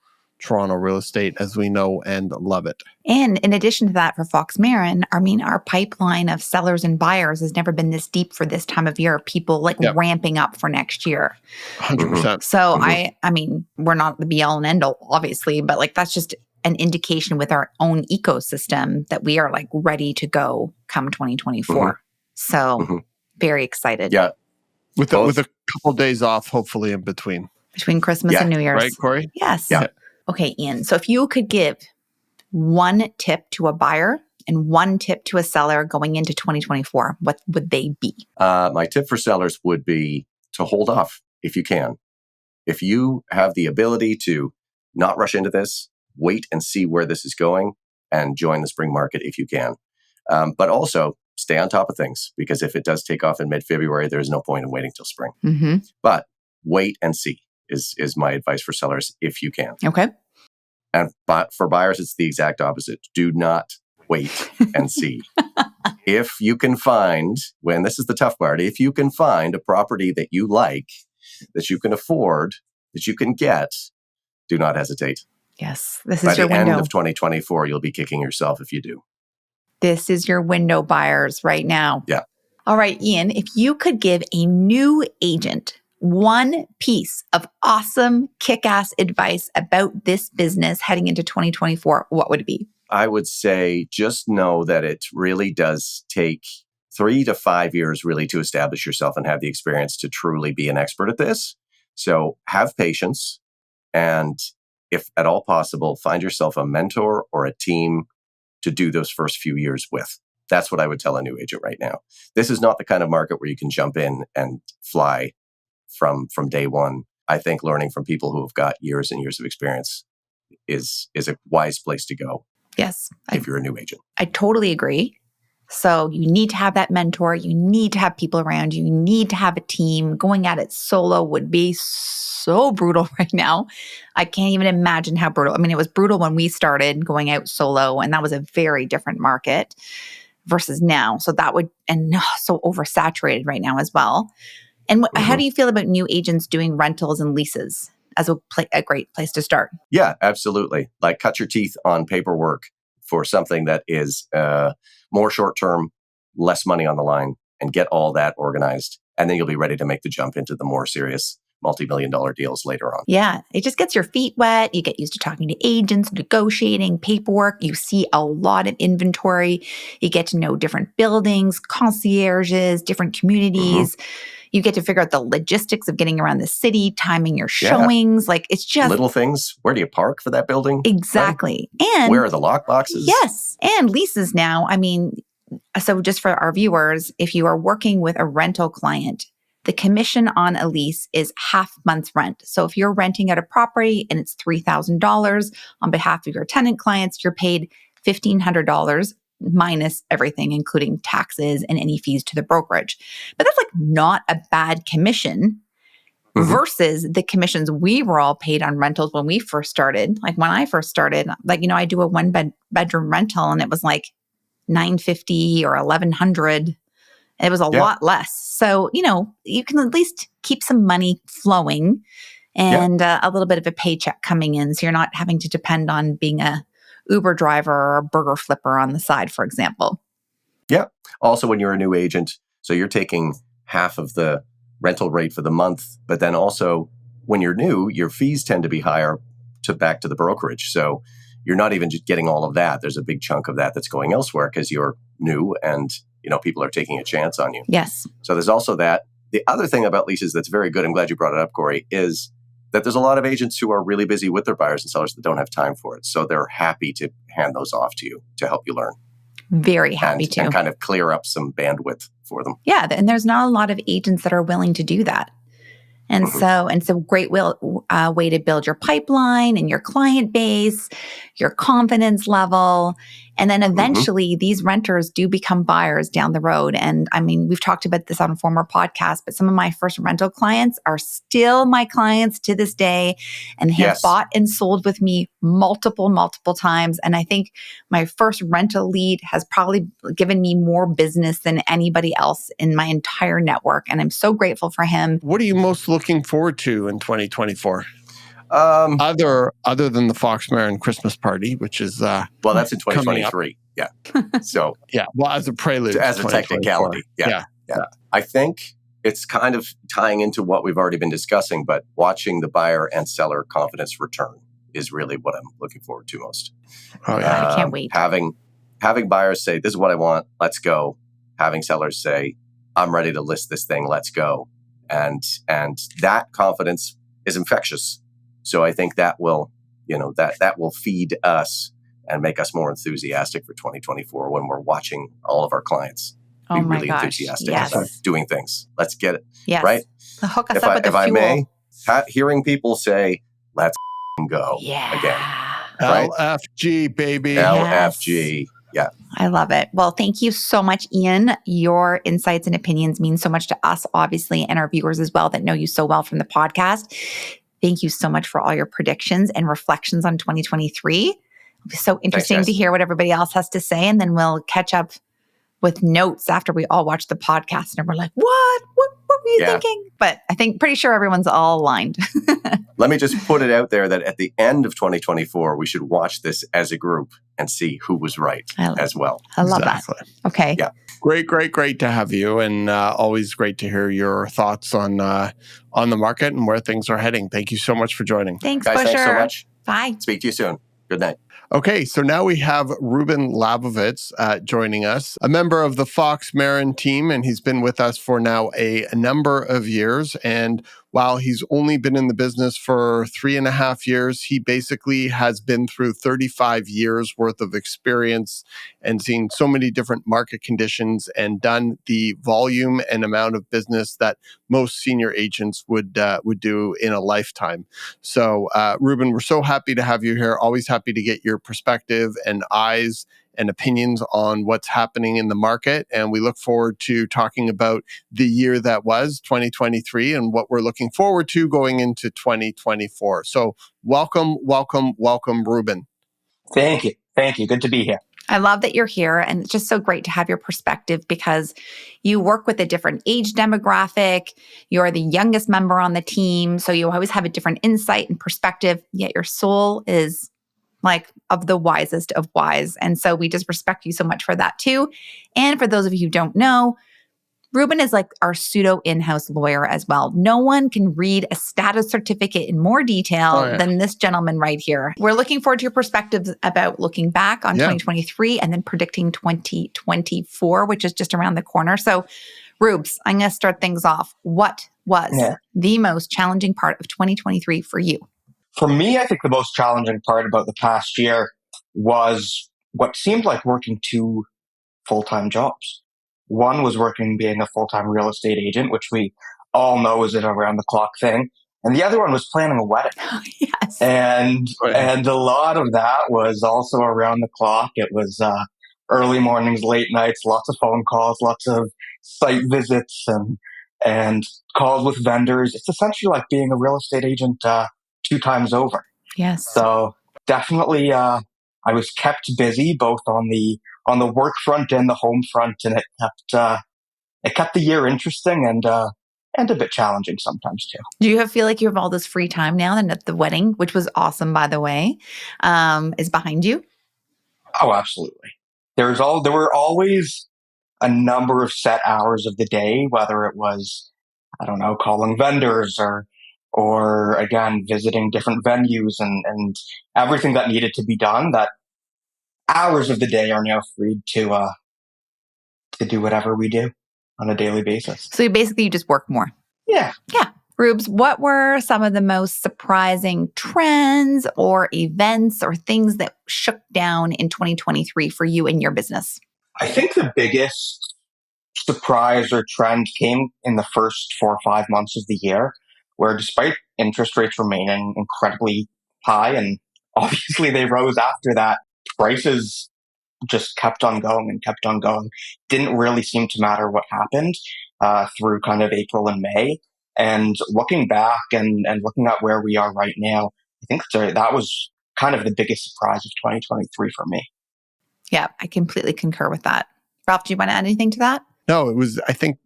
Toronto real estate as we know and love it. And in addition to that, for Fox Marin, our pipeline of sellers and buyers has never been this deep for this time of year. People ramping up for next year. 100%. So I mean, we're not the be all and end all, obviously, but like that's just an indication with our own ecosystem that we are like ready to go come 2024. So very excited. Yeah. With a couple days off, hopefully in between. Between Christmas and New Year's. Right, Kori? Yes. Yeah. Okay, Ian. So if you could give one tip to a buyer and one tip to a seller going into 2024, what would they be? My tip for sellers would be to hold off if you can. If you have the ability to not rush into this, wait and see where this is going and join the spring market if you can. But also stay on top of things, because if it does take off in mid-February, there's no point in waiting till spring. Mm-hmm. But wait and see is my advice for sellers if you can. Okay. And but for buyers, it's the exact opposite. Do not wait and see. If you can find, when this is the tough part, if you can find a property that you like, that you can afford, that you can get, do not hesitate. Yes, this By is your the window. end of 2024, you'll be kicking yourself if you do. This is your window, buyers, right now. Yeah. All right, Ian, if you could give a new agent one piece of awesome, kick-ass advice about this business heading into 2024, what would it be? I would say just know that it really does take 3 to 5 years really to establish yourself and have the experience to truly be an expert at this. So have patience, and if at all possible, find yourself a mentor or a team to do those first few years with. That's what I would tell a new agent right now. This is not the kind of market where you can jump in and fly from day one. I think learning from people who have got years and years of experience is a wise place to go. Yes. If you're a new agent. I totally agree. So you need to have that mentor. You need to have people around you. You need to have a team. Going at it solo would be so brutal right now. I can't even imagine how brutal. I mean, it was brutal when we started going out solo, and that was a very different market versus now. So that would, and so oversaturated right now as well. And how do you feel about new agents doing rentals and leases as a great place to start? Yeah, absolutely. Like cut your teeth on paperwork for something that is more short-term, less money on the line, and get all that organized. And then you'll be ready to make the jump into the more serious multi-million-dollar deals later on. Yeah, it just gets your feet wet. You get used to talking to agents, negotiating, paperwork. You see a lot of inventory. You get to know different buildings, concierges, different communities. You get to figure out the logistics of getting around the city, timing your showings. Like it's just little things. Where do you park for that building? Exactly. Right? And where are the lock boxes? Yes. And leases now. I mean, so just for our viewers, if you are working with a rental client, the commission on a lease is half month's rent. So if you're renting out a property and it's $3,000 on behalf of your tenant clients, you're paid $1,500 minus everything, including taxes and any fees to the brokerage. But that's like not a bad commission versus the commissions we were all paid on rentals when we first started. Like when I first started, like, I do a bedroom rental and it was like $950 or $1,100. It was a lot less. So, you can at least keep some money flowing and a little bit of a paycheck coming in. So you're not having to depend on being a Uber driver or a burger flipper on the side, for example. Yeah. Also, when you're a new agent, so you're taking half of the rental rate for the month, but then also when you're new, your fees tend to be higher back to the brokerage. So you're not even just getting all of that. There's a big chunk of that that's going elsewhere because you're new and people are taking a chance on you. Yes. So there's also that. The other thing about leases that's very good, I'm glad you brought it up, Kori, is that there's a lot of agents who are really busy with their buyers and sellers that don't have time for it. So they're happy to hand those off to you to help you learn. Very happy to. And kind of clear up some bandwidth for them. Yeah. And there's not a lot of agents that are willing to do that. And so great way to build your pipeline and your client base, your confidence level. And then eventually these renters do become buyers down the road. And I mean, we've talked about this on a former podcast, but some of my first rental clients are still my clients to this day. And they have bought and sold with me multiple times. And I think my first rental lead has probably given me more business than anybody else in my entire network. And I'm so grateful for him. What are you most looking forward to in 2024? Other than the Fox Marin Christmas party, which is well, that's in 2023. Yeah. So well, as a prelude, as a technicality. Yeah. I think it's kind of tying into what we've already been discussing, but watching the buyer and seller confidence return is really what I'm looking forward to most. Oh yeah, I can't wait. Having buyers say, "This is what I want. Let's go." Having sellers say, "I'm ready to list this thing. Let's go." And that confidence is infectious. So I think that will that will feed us and make us more enthusiastic for 2024 when we're watching all of our clients be really enthusiastic about doing things. Let's get it. Yes. Right? Hook us up with the fuel. If I may, hearing people say, let's go again. Right? LFG, baby. LFG. Yeah. I love it. Well, thank you so much, Ian. Your insights and opinions mean so much to us, obviously, and our viewers as well that know you so well from the podcast. Thank you so much for all your predictions and reflections on 2023. It'll be so interesting to hear what everybody else has to say, and then we'll catch up with notes after we all watch the podcast and we're like, what were you thinking? But I think pretty sure everyone's all aligned. Let me just put it out there that at the end of 2024, we should watch this as a group and see who was right as well. I love that. Okay. Yeah. Great to have you, and always great to hear your thoughts on the market and where things are heading. Thank you so much for joining. Thanks, guys. Busher. Thanks so much. Bye. Speak to you soon. Good night. Okay, so now we have Reuben Labovitz joining us, a member of the Fox Marin team, and he's been with us for now a number of years. And while he's only been in the business for 3.5 years, he basically has been through 35 years worth of experience and seen so many different market conditions and done the volume and amount of business that most senior agents would do in a lifetime. So, Reuben, we're so happy to have you here. Always happy to get your perspective and eyes and opinions on what's happening in the market. And we look forward to talking about the year that was 2023 and what we're looking forward to going into 2024. So welcome, Reuben. Thank you. Good to be here. I love that you're here, and it's just so great to have your perspective because you work with a different age demographic. You're the youngest member on the team, so you always have a different insight and perspective, yet your soul is like of the wisest of wise. And so we just respect you so much for that too. And for those of you who don't know, Reuben is like our pseudo in-house lawyer as well. No one can read a status certificate in more detail than this gentleman right here. We're looking forward to your perspectives about looking back on 2023 and then predicting 2024, which is just around the corner. So, Rubes, I'm going to start things off. What was the most challenging part of 2023 for you? For me, I think the most challenging part about the past year was what seemed like working 2 full-time jobs. One was being a full-time real estate agent, which we all know is an around-the-clock thing. And the other one was planning a wedding. Yes. And a lot of that was also around the clock. It was early mornings, late nights, lots of phone calls, lots of site visits and calls with vendors. It's essentially like being a real estate agent 2 times over. Yes. So definitely, I was kept busy both on the work front and the home front, and it kept the year interesting and a bit challenging sometimes too. Do you feel like you have all this free time now and that the wedding, which was awesome, by the way, is behind you? Oh, absolutely. There were always a number of set hours of the day, whether it was, I don't know, calling vendors or again, visiting different venues and everything that needed to be done, that hours of the day are now freed to do whatever we do on a daily basis. So you just work more. Yeah. Yeah. Rubes, what were some of the most surprising trends or events or things that shook down in 2023 for you in your business? I think the biggest surprise or trend came in the first 4 or 5 months of the year, where despite interest rates remaining incredibly high, and obviously they rose after that, prices just kept on going. Didn't really seem to matter what happened through kind of April and May. And looking back and looking at where we are right now, I think that was kind of the biggest surprise of 2023 for me. Yeah, I completely concur with that. Ralph, do you want to add anything to that? No, it was, I think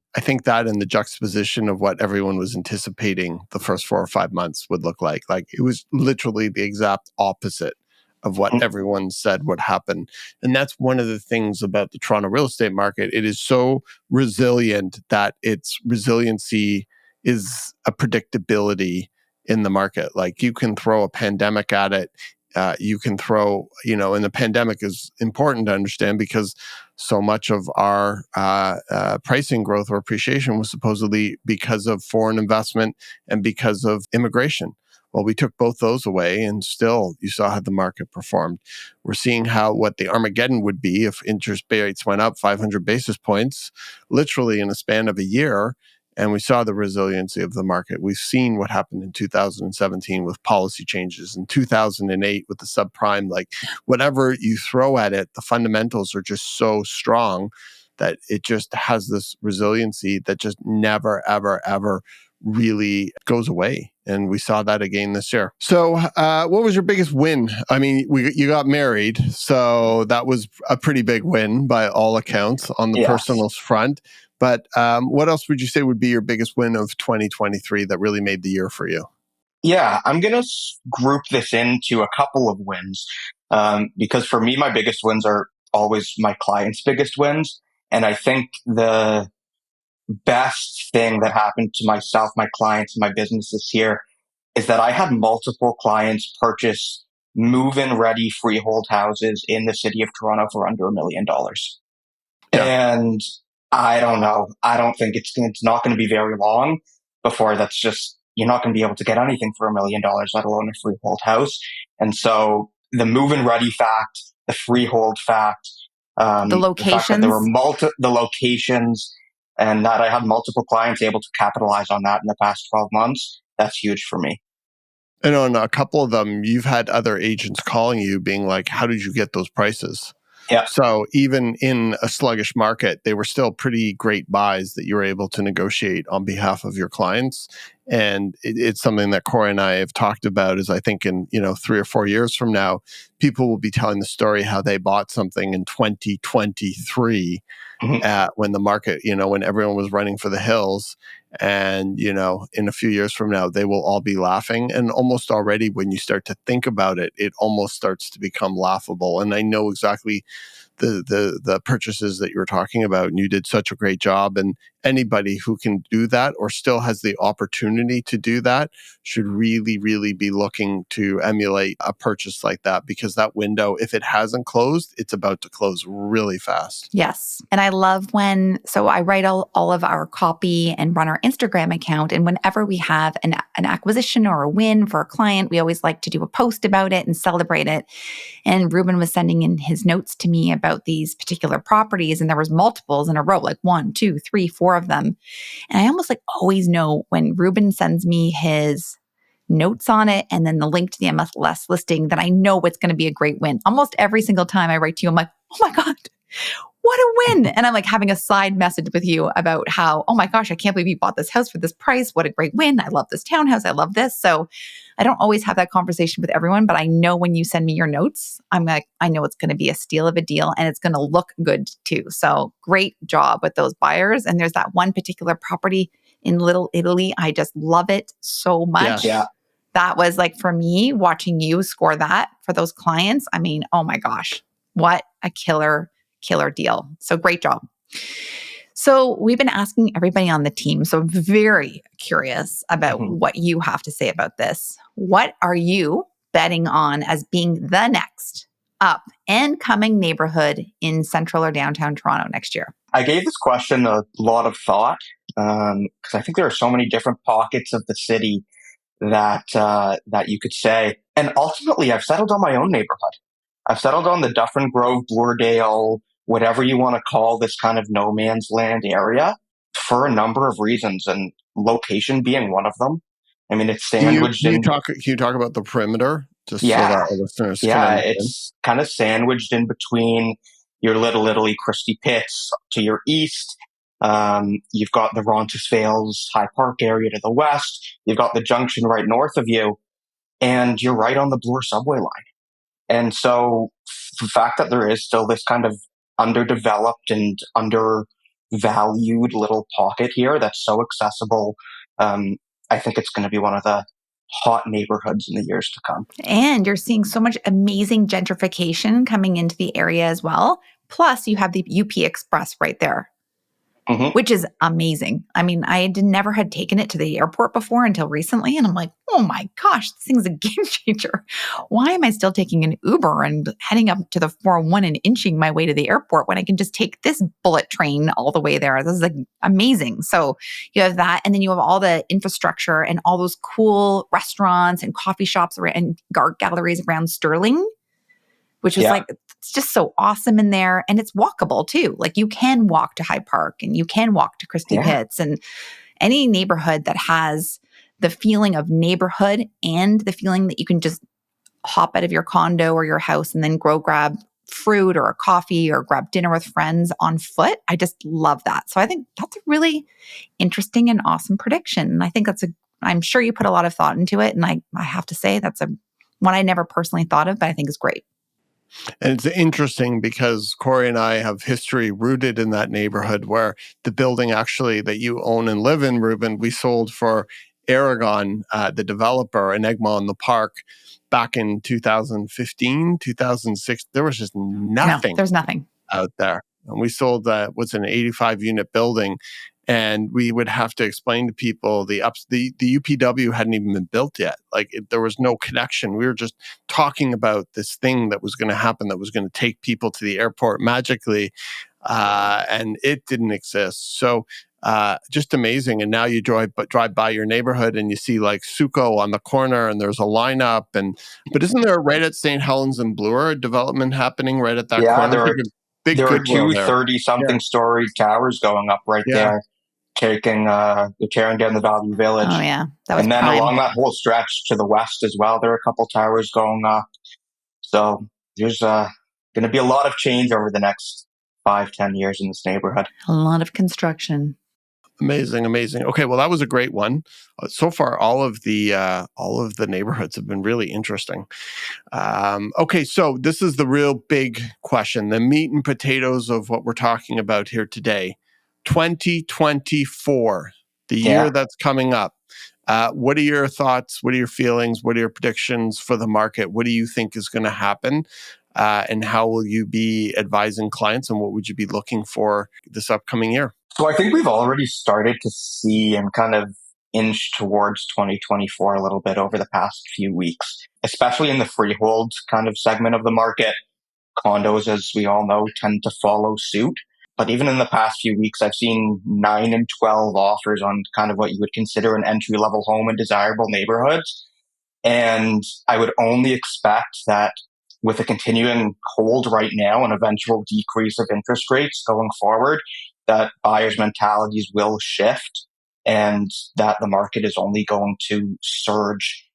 that in the juxtaposition of what everyone was anticipating the first 4 or 5 months would look like it was literally the exact opposite of what everyone said would happen. And that's one of the things about the Toronto real estate market. It is so resilient that its resiliency is a predictability in the market. Like you can throw a pandemic at it. You can throw, and the pandemic is important to understand because so much of our pricing growth or appreciation was supposedly because of foreign investment and because of immigration. Well, we took both those away, and still you saw how the market performed. We're seeing what the Armageddon would be if interest rates went up 500 basis points, literally in a span of a year. And we saw the resiliency of the market. We've seen what happened in 2017 with policy changes, in 2008 with the subprime. Like, whatever you throw at it, the fundamentals are just so strong that it just has this resiliency that just never, ever, ever really goes away. And we saw that again this year. So what was your biggest win? I mean, you got married, so that was a pretty big win by all accounts on the personal front. But what else would you say would be your biggest win of 2023 that really made the year for you? Yeah, I'm going to group this into a couple of wins because for me, my biggest wins are always my clients' biggest wins. And I think the best thing that happened to myself, my clients, and my business this year is that I had multiple clients purchase move-in ready freehold houses in the city of Toronto for under $1 million. Yeah. And I don't know. I don't think it's not going to be very long before you're not going to be able to get anything for $1 million, let alone a freehold house. And so the move-in ready fact, the freehold fact, the locations, the fact that there were the locations, and that I had multiple clients able to capitalize on that in the past 12 months, that's huge for me. And on a couple of them, you've had other agents calling you being like, how did you get those prices? Yeah. So even in a sluggish market, they were still pretty great buys that you were able to negotiate on behalf of your clients. And it's something that Kori and I have talked about is I think in 3 or 4 years from now, people will be telling the story how they bought something in 2023 when the market, when everyone was running for the hills. And, in a few years from now, they will all be laughing. And almost already when you start to think about it, it almost starts to become laughable. And I know exactly the purchases that you were talking about, and you did such a great job. And anybody who can do that or still has the opportunity to do that should really, really be looking to emulate a purchase like that, because that window, if it hasn't closed, it's about to close really fast. Yes. And I love so I write all of our copy and run our Instagram account. And whenever we have an acquisition or a win for a client, we always like to do a post about it and celebrate it. And Reuben was sending in his notes to me about these particular properties, and there was multiples in a row, like 1, 2, 3, 4 of them. And I almost always know when Reuben sends me his notes on it and then the link to the MLS listing that I know it's going to be a great win. Almost every single time I write to you, I'm like, oh my God, what a win. And I'm having a side message with you about how, oh my gosh, I can't believe you bought this house for this price. What a great win. I love this townhouse. I love this. So I don't always have that conversation with everyone, but I know when you send me your notes, I'm like, I know it's going to be a steal of a deal and it's going to look good too. So great job with those buyers. And there's that one particular property in Little Italy. I just love it so much. Yeah. That was for me, watching you score that for those clients. I mean, oh my gosh, what a killer deal. So great job. So we've been asking everybody on the team. So very curious about what you have to say about this. What are you betting on as being the next up and coming neighborhood in central or downtown Toronto next year? I gave this question a lot of thought because I think there are so many different pockets of the city that you could say. And ultimately, I've settled on my own neighborhood. I've settled on the Dufferin Grove, Bloordale, whatever you want to call this kind of no man's land area for a number of reasons, and location being one of them. I mean, it's sandwiched Can you talk about the perimeter? Just so that our listeners can understand. It's kind of sandwiched in between your Little Italy, Christie Pitts to your east. You've got the Roncesvalles High Park area to the west. You've got the Junction right north of you, and you're right on the Bloor subway line. And so the fact that there is still this kind of underdeveloped and undervalued little pocket here that's so accessible, I think it's going to be one of the hot neighborhoods in the years to come. And you're seeing so much amazing gentrification coming into the area as well. Plus, you have the UP Express right there. which is amazing. I mean, never had taken it to the airport before until recently. And I'm like, oh my gosh, this thing's a game changer. Why am I still taking an Uber and heading up to the 401 and inching my way to the airport when I can just take this bullet train all the way there? This is like amazing. So you have that. And then you have all the infrastructure and all those cool restaurants and coffee shops and art galleries around Sterling, which is like, it's just so awesome in there. And it's walkable too. Like you can walk to Hyde Park and you can walk to Christie Pitts, and any neighborhood that has the feeling of neighborhood and the feeling that you can just hop out of your condo or your house and then go grab fruit or a coffee or grab dinner with friends on foot. I just love that. So I think that's a really interesting and awesome prediction. And I think I'm sure you put a lot of thought into it. And I have to say that's one I never personally thought of, but I think is great. And it's interesting because Kori and I have history rooted in that neighborhood where the building actually that you own and live in, Reuben, we sold for Aragon, the developer, Enigma on the Park, back in 2015, 2006. There was just nothing. No, there's nothing out there. And we sold what's an 85-unit building. And we would have to explain to people the UPW hadn't even been built yet. There was no connection. We were just talking about this thing that was going to happen, that was going to take people to the airport magically, and it didn't exist. So just amazing. And now you drive by your neighborhood and you see like Suco on the corner, and there's a lineup. But isn't there right at St. Helens and Bloor a development happening right at that corner? There are two 30-something story towers going up right there. They're tearing down the Value Village. Oh, yeah. That was and then prime. Along that whole stretch to the west as well, there are a couple towers going up. So there's going to be a lot of change over the next 5-10 years in this neighborhood. A lot of construction. Amazing. Okay, well, that was a great one. So far, all of the neighborhoods have been really interesting. Okay, so this is the real big question, the meat and potatoes of what we're talking about here today. 2024, the year that's coming up. What are your thoughts? What are your feelings? What are your predictions for the market? What do you think is going to happen? And how will you be advising clients, and what would you be looking for this upcoming year? So I think we've already started to see and kind of inch towards 2024 a little bit over the past few weeks, especially in the freehold kind of segment of the market. Condos, as we all know, tend to follow suit. But even in the past few weeks, I've seen 9 and 12 offers on kind of what you would consider an entry-level home in desirable neighborhoods. And I would only expect that with a continuing hold right now, an eventual decrease of interest rates going forward, that buyers' mentalities will shift and that the market is only going to surge.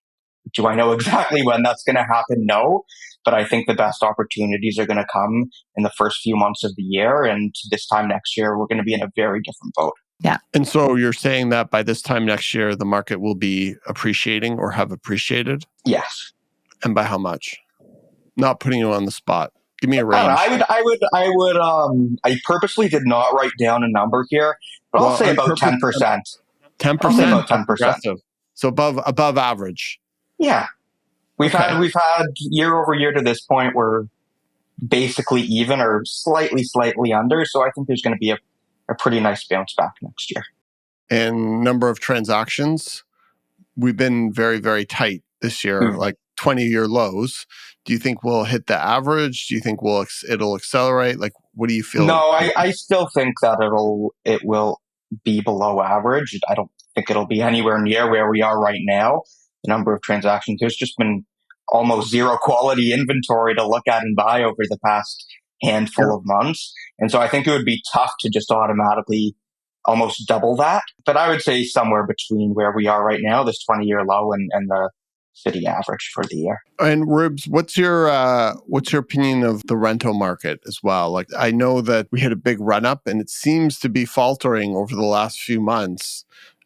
Do I know exactly when that's going to happen? No. But I think the best opportunities are going to come in the first few months of the year. And this time next year, we're going to be in a very different boat. Yeah. And so you're saying that by this time next year, the market will be appreciating or have appreciated? Yes. And by how much? Not putting you on the spot. Give me a range. I purposely did not write down a number here, but I'll say about 10%. 10%? I'll say about 10%. So above average. Yeah. We've had year over year to this point, we're basically even or slightly under. So I think there's going to be a pretty nice bounce back next year. And number of transactions, we've been very, very tight this year, like 20-year lows. Do you think we'll hit the average? Do you think it'll accelerate? Like, what do you feel? No, I still think that it will be below average. I don't think it'll be anywhere near where we are right now. The number of transactions, there's just been almost zero quality inventory to look at and buy over the past handful of months. And so I think it would be tough to just automatically almost double that. But I would say somewhere between where we are right now, this 20-year low, and the city average for the year. And Rubes, what's your opinion of the rental market as well? Like, I know that we had a big run up and it seems to be faltering over the last few months.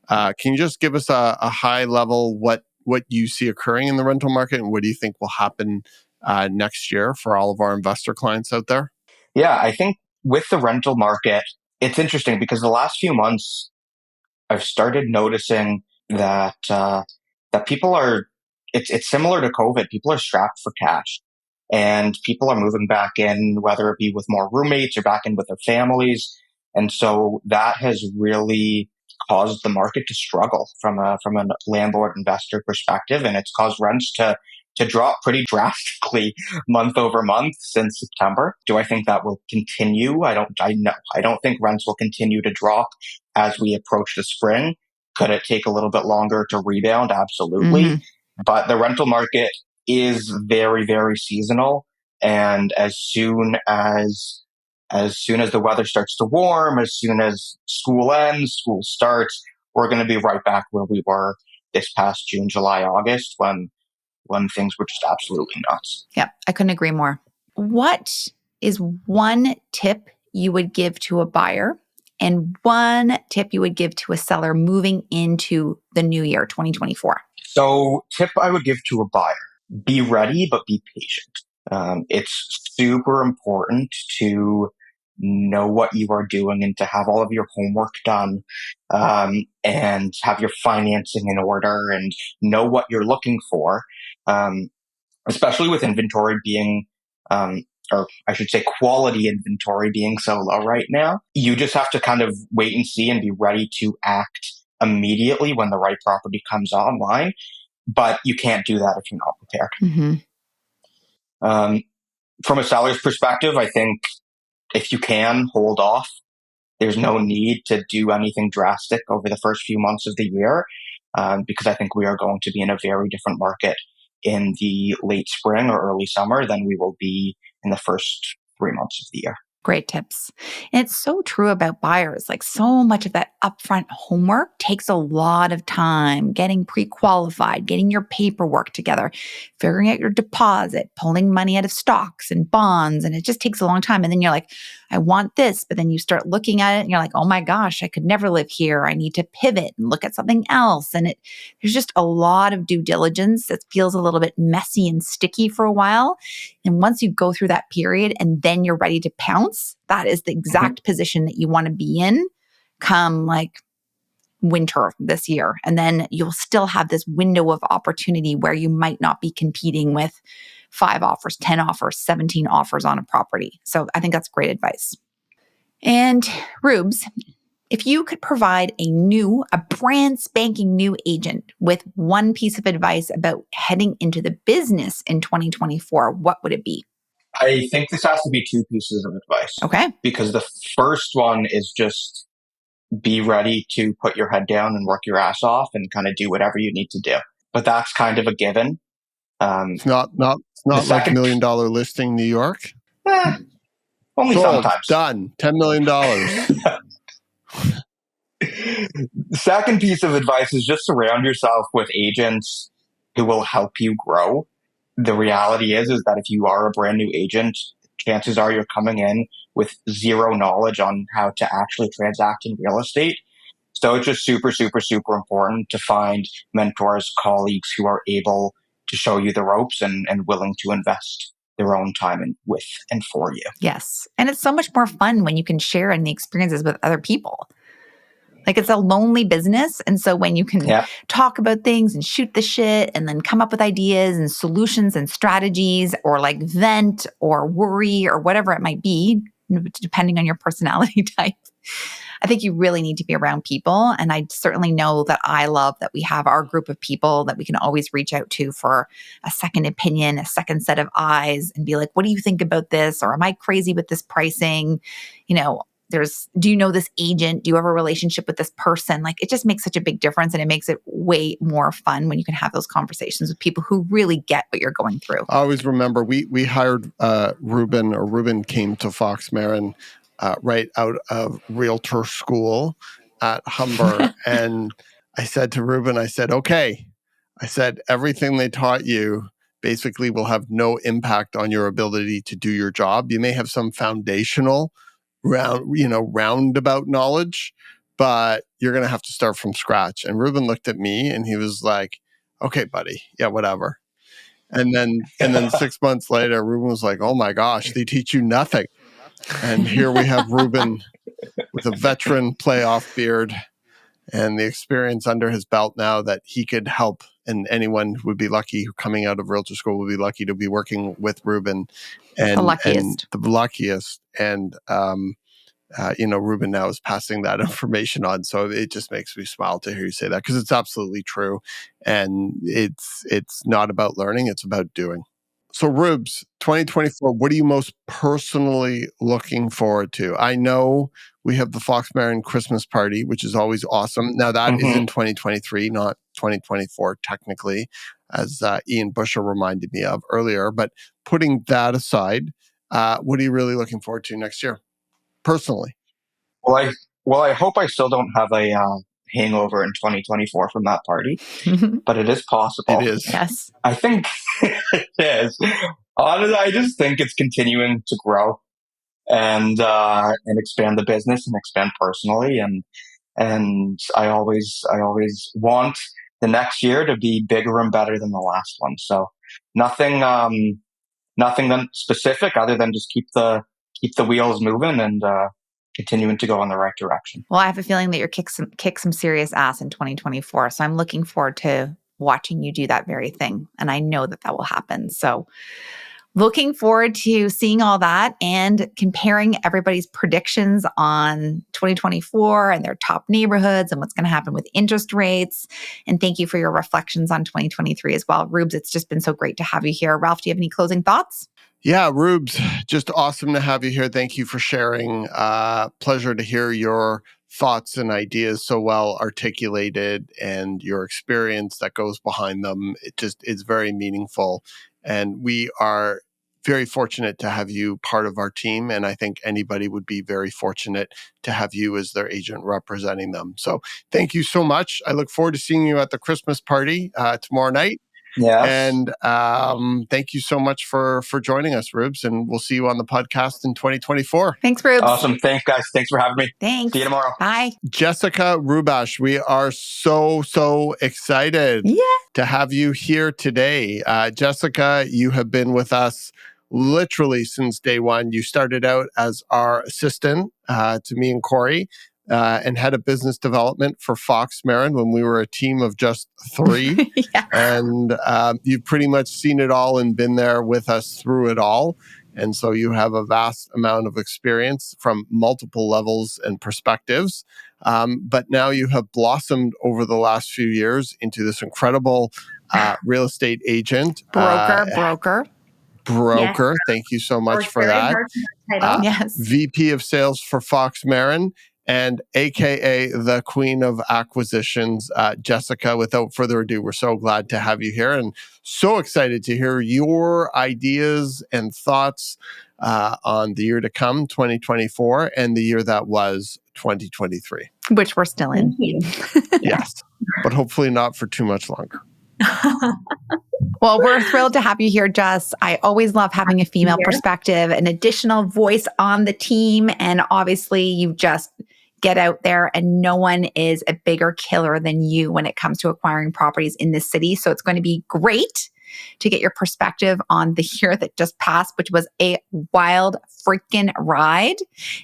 Can you just give us a high level what you see occurring in the rental market, and what do you think will happen next year for all of our investor clients out there? Yeah, I think with the rental market, it's interesting because the last few months, I've started noticing that people are, it's similar to COVID. People are strapped for cash, and people are moving back in, whether it be with more roommates or back in with their families. And so that has really caused the market to struggle from a landlord investor perspective. And it's caused rents to drop pretty drastically month over month since September. Do I think that will continue? I don't think rents will continue to drop as we approach the spring. Could it take a little bit longer to rebound? Absolutely. Mm-hmm. But the rental market is very, very seasonal. And as soon as the weather starts to warm, as soon as school ends, school starts, we're going to be right back where we were this past June, July, August, when things were just absolutely nuts. Yeah, I couldn't agree more. What is one tip you would give to a buyer and one tip you would give to a seller moving into the new year, 2024? So, tip I would give to a buyer: be ready, but be patient. It's super important to know what you are doing and to have all of your homework done, and have your financing in order and know what you're looking for, especially with inventory being, or I should say quality inventory being so low right now. You just have to kind of wait and see and be ready to act immediately when the right property comes online. But you can't do that if you're not prepared. Mm-hmm. From a seller's perspective, I think if you can hold off, there's no need to do anything drastic over the first few months of the year, because I think we are going to be in a very different market in the late spring or early summer than we will be in the first 3 months of the year. Great tips. And it's so true about buyers. Like, so much of that upfront homework takes a lot of time, getting pre-qualified, getting your paperwork together, figuring out your deposit, pulling money out of stocks and bonds. And it just takes a long time. And then you're like, I want this. But then you start looking at it and you're like, oh my gosh, I could never live here. I need to pivot and look at something else. And there's just a lot of due diligence that feels a little bit messy and sticky for a while. And once you go through that period and then you're ready to pounce, that is the exact position that you want to be in come like winter this year. And then you'll still have this window of opportunity where you might not be competing with 5 offers, 10 offers, 17 offers on a property. So I think that's great advice. And Rubes, if you could provide a brand spanking new agent with one piece of advice about heading into the business in 2024, what would it be? I think this has to be 2 pieces of advice. Okay. Because the first one is just be ready to put your head down and work your ass off and kind of do whatever you need to do. But that's kind of a given. It's not like $1 million listing New York. Only sold, sometimes. Done. $10 million. The second piece of advice is just surround yourself with agents who will help you grow. The reality is that if you are a brand new agent, chances are you're coming in with zero knowledge on how to actually transact in real estate. So it's just super, super, super important to find mentors, colleagues who are able to show you the ropes and willing to invest their own time with and for you. Yes. And it's so much more fun when you can share in the experiences with other people. Like, it's a lonely business. And so when you can talk about things and shoot the shit and then come up with ideas and solutions and strategies, or like vent or worry or whatever it might be, depending on your personality type, I think you really need to be around people. And I certainly know that I love that we have our group of people that we can always reach out to for a second opinion, a second set of eyes, and be like, what do you think about this? Or am I crazy with this pricing? Do you know this agent? Do you have a relationship with this person? Like, it just makes such a big difference, and it makes it way more fun when you can have those conversations with people who really get what you're going through. I always remember we hired Reuben, or Reuben came to Fox Marin right out of realtor school at Humber. And I said to Reuben, okay, everything they taught you basically will have no impact on your ability to do your job. You may have some foundational roundabout knowledge, but you're going to have to start from scratch. And Reuben looked at me and he was like, okay, buddy. Yeah, whatever. And then 6 months later, Reuben was like, oh my gosh, they teach you nothing. And here we have Reuben with a veteran playoff beard and the experience under his belt now that he could help. And anyone would be lucky who coming out of realtor school would be lucky to be working with Reuben. And the luckiest. And the luckiest. And Reuben now is passing that information on. So it just makes me smile to hear you say that, because it's absolutely true. And it's not about learning, it's about doing. So Rubes, 2024, what are you most personally looking forward to? I know we have the Fox Marin Christmas party, which is always awesome. Now that is in 2023, not 2024 technically, as Ian Busher reminded me of earlier. But putting that aside, what are you really looking forward to next year, personally? I hope I still don't have a hangover in 2024 from that party, but it is possible. It is. Yes. I think it is. Honestly, I just think it's continuing to grow and expand the business and expand personally, and I always want the next year to be bigger and better than the last one. So nothing specific other than just keep the wheels moving and continuing to go in the right direction. Well, I have a feeling that you're kick some serious ass in 2024. So I'm looking forward to watching you do that very thing. And I know that will happen. So looking forward to seeing all that and comparing everybody's predictions on 2024 and their top neighborhoods and what's going to happen with interest rates. And thank you for your reflections on 2023 as well. Rubes, it's just been so great to have you here. Ralph, do you have any closing thoughts? Yeah, Rubes, just awesome to have you here. Thank you for sharing. Pleasure to hear your thoughts and ideas so well articulated, and your experience that goes behind them. It just is very meaningful. And we are very fortunate to have you part of our team. And I think anybody would be very fortunate to have you as their agent representing them. So thank you so much. I look forward to seeing you at the Christmas party tomorrow night. Yes. And thank you so much for joining us, Rubes. And we'll see you on the podcast in 2024. Thanks, Rubes. Awesome. Thanks, guys. Thanks for having me. Thanks. See you tomorrow. Bye. Jessica Rubash, we are so excited to have you here today. Jessica, you have been with us literally since day one. You started out as our assistant to me and Kori. And head of business development for Fox Marin when we were a team of just 3. Yeah. And you've pretty much seen it all and been there with us through it all. And so you have a vast amount of experience from multiple levels and perspectives. But now you have blossomed over the last few years into this incredible real estate agent. Broker. Yes. Thank you so much for that. Yes. VP of Sales for Fox Marin, and AKA the Queen of Acquisitions, Jessica. Without further ado, we're so glad to have you here and so excited to hear your ideas and thoughts on the year to come, 2024, and the year that was 2023. Which we're still in. Yes, but hopefully not for too much longer. Well, we're thrilled to have you here, Jess. I always love having a female perspective, an additional voice on the team. And obviously, you just get out there and no one is a bigger killer than you when it comes to acquiring properties in this city. So it's going to be great to get your perspective on the year that just passed, which was a wild freaking ride.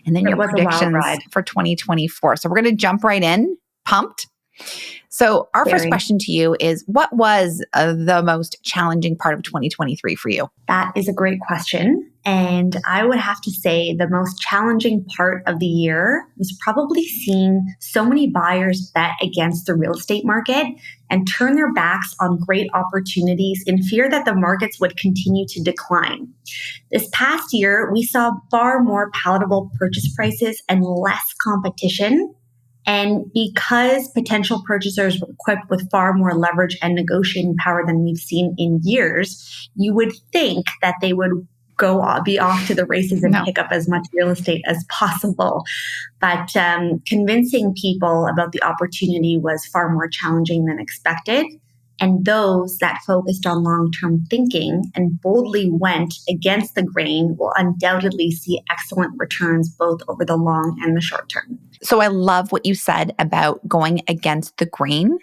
And then your predictions for 2024. So we're going to jump right in. Pumped. So our first question to you is, what was the most challenging part of 2023 for you? That is a great question. And I would have to say the most challenging part of the year was probably seeing so many buyers bet against the real estate market and turn their backs on great opportunities in fear that the markets would continue to decline. This past year, we saw far more palatable purchase prices and less competition. And because potential purchasers were equipped with far more leverage and negotiating power than we've seen in years, you would think that they would be off to the races and pick up as much real estate as possible. But convincing people about the opportunity was far more challenging than expected. And those that focused on long-term thinking and boldly went against the grain will undoubtedly see excellent returns both over the long and the short term. So I love what you said about going against the grain.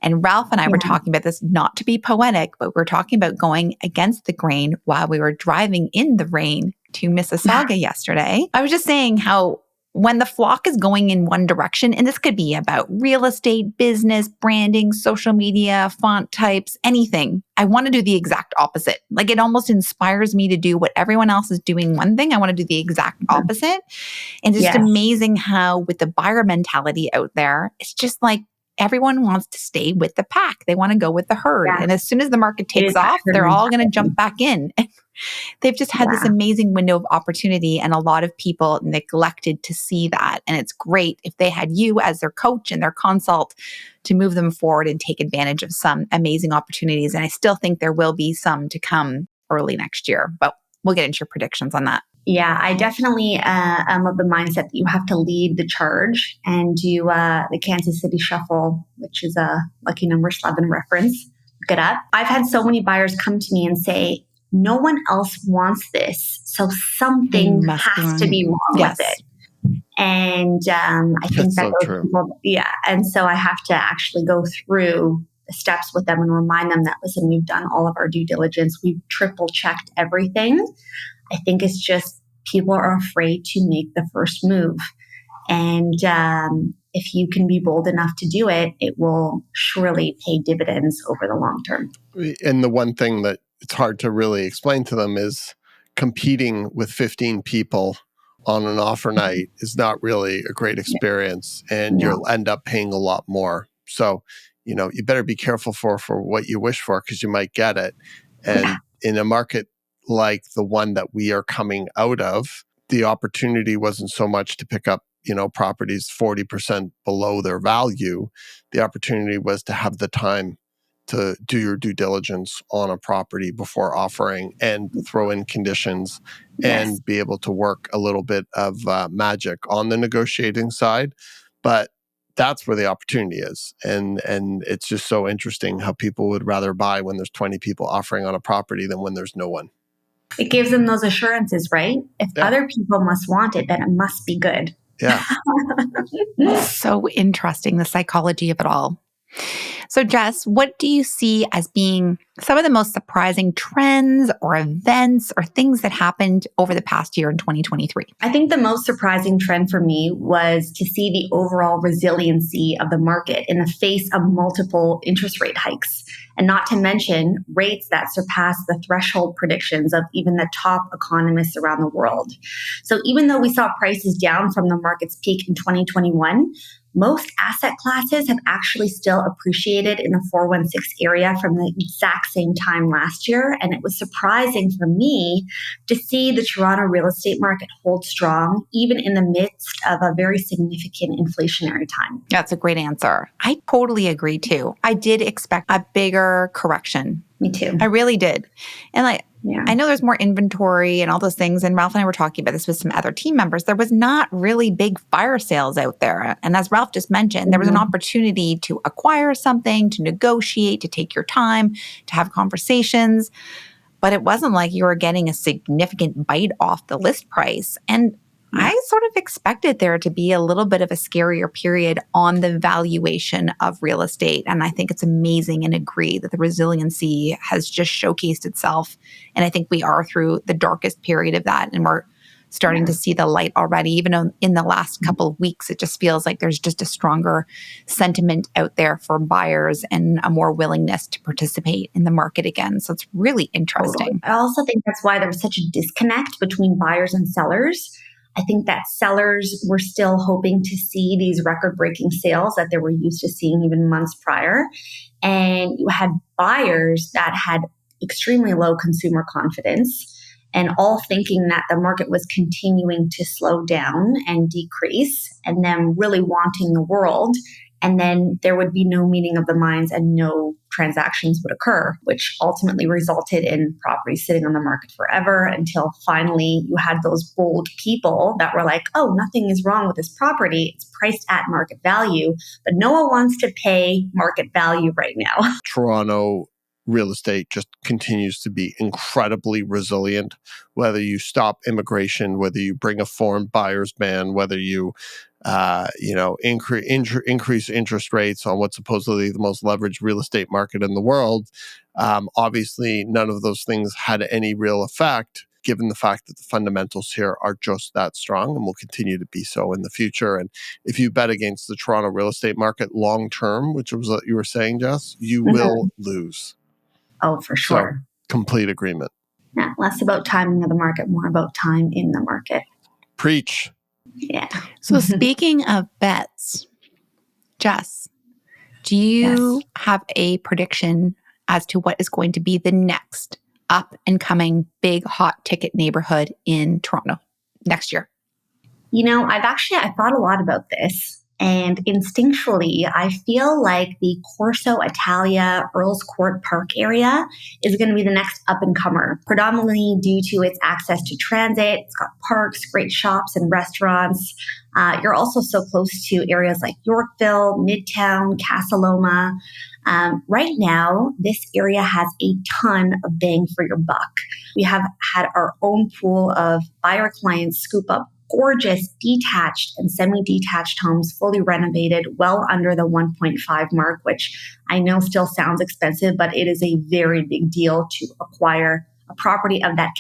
And Ralph and I were talking about this, not to be poetic, but we're talking about going against the grain while we were driving in the rain to Mississauga yesterday. I was just saying how when the flock is going in one direction, and this could be about real estate, business, branding, social media, font types, anything, I want to do the exact opposite. Like it almost inspires me to do what everyone else is doing one thing. I want to do the exact opposite. And it's just amazing how with the buyer mentality out there, it's just like everyone wants to stay with the pack. They want to go with the herd. And as soon as the market takes off, they're all going to jump back in. They've just had this amazing window of opportunity, and a lot of people neglected to see that. And it's great if they had you as their coach and their consult to move them forward and take advantage of some amazing opportunities. And I still think there will be some to come early next year, but we'll get into your predictions on that. Yeah, I definitely am of the mindset that you have to lead the charge and do the Kansas City Shuffle, which is a lucky number 11 reference. Look it up. I've had so many buyers come to me and say, no one else wants this, so something has to be wrong with it. And I think that's true. People, and so I have to actually go through the steps with them and remind them that, listen, we've done all of our due diligence. We've triple checked everything. I think it's just people are afraid to make the first move. And if you can be bold enough to do it, it will surely pay dividends over the long term. And the one thing that it's hard to really explain to them is competing with 15 people on an offer night is not really a great experience, and you'll end up paying a lot more. So, you better be careful for what you wish for, because you might get it. And in a market like the one that we are coming out of, the opportunity wasn't so much to pick up, properties 40% below their value. The opportunity was to have the time to do your due diligence on a property before offering and throw in conditions and be able to work a little bit of magic on the negotiating side. But that's where the opportunity is. And it's just so interesting how people would rather buy when there's 20 people offering on a property than when there's no one. It gives them those assurances, right? If other people must want it, then it must be good. Yeah. So interesting, the psychology of it all. So Jess, what do you see as being some of the most surprising trends or events or things that happened over the past year in 2023? I think the most surprising trend for me was to see the overall resiliency of the market in the face of multiple interest rate hikes, and not to mention rates that surpassed the threshold predictions of even the top economists around the world. So even though we saw prices down from the market's peak in 2021, most asset classes have actually still appreciated in the 416 area from the exact same time last year. And it was surprising for me to see the Toronto real estate market hold strong, even in the midst of a very significant inflationary time. That's a great answer. I totally agree too. I did expect a bigger correction. Me too. I really did. And I know there's more inventory and all those things. And Ralph and I were talking about this with some other team members. There was not really big fire sales out there. And as Ralph just mentioned, there was an opportunity to acquire something, to negotiate, to take your time, to have conversations. But it wasn't like you were getting a significant bite off the list price. And I sort of expected there to be a little bit of a scarier period on the valuation of real estate. And I think it's amazing and agree that the resiliency has just showcased itself. And I think we are through the darkest period of that. And we're starting to see the light already. Even in the last couple of weeks, it just feels like there's just a stronger sentiment out there for buyers and a more willingness to participate in the market again. So it's really interesting. I also think that's why there's such a disconnect between buyers and sellers. I think that sellers were still hoping to see these record-breaking sales that they were used to seeing even months prior. And you had buyers that had extremely low consumer confidence and all thinking that the market was continuing to slow down and decrease, and them really wanting the world. And then there would be no meeting of the minds and no transactions would occur, which ultimately resulted in properties sitting on the market forever until finally you had those bold people that were like, oh, nothing is wrong with this property. It's priced at market value, but no one wants to pay market value right now. Toronto real estate just continues to be incredibly resilient, whether you stop immigration, whether you bring a foreign buyers ban, whether you increase interest rates on what's supposedly the most leveraged real estate market in the world. Obviously, none of those things had any real effect given the fact that the fundamentals here are just that strong and will continue to be so in the future. And if you bet against the Toronto real estate market long term, which was what you were saying, Jess, you will lose. Oh, for sure. So, complete agreement. Yeah, less about timing of the market, more about time in the market. Preach. Yeah. So speaking of bets, Jess, do you have a prediction as to what is going to be the next up and coming big hot ticket neighborhood in Toronto next year? You know, I thought a lot about this. And instinctually, I feel like the Corso Italia Earls Court Park area is going to be the next up-and-comer, predominantly due to its access to transit. It's got parks, great shops and restaurants. You're also so close to areas like Yorkville, Midtown, Casa Loma. Right now, this area has a ton of bang for your buck. We have had our own pool of buyer clients scoop up gorgeous detached and semi-detached homes, fully renovated, well under the 1.5 mark, which I know still sounds expensive, but it is a very big deal to acquire a property of that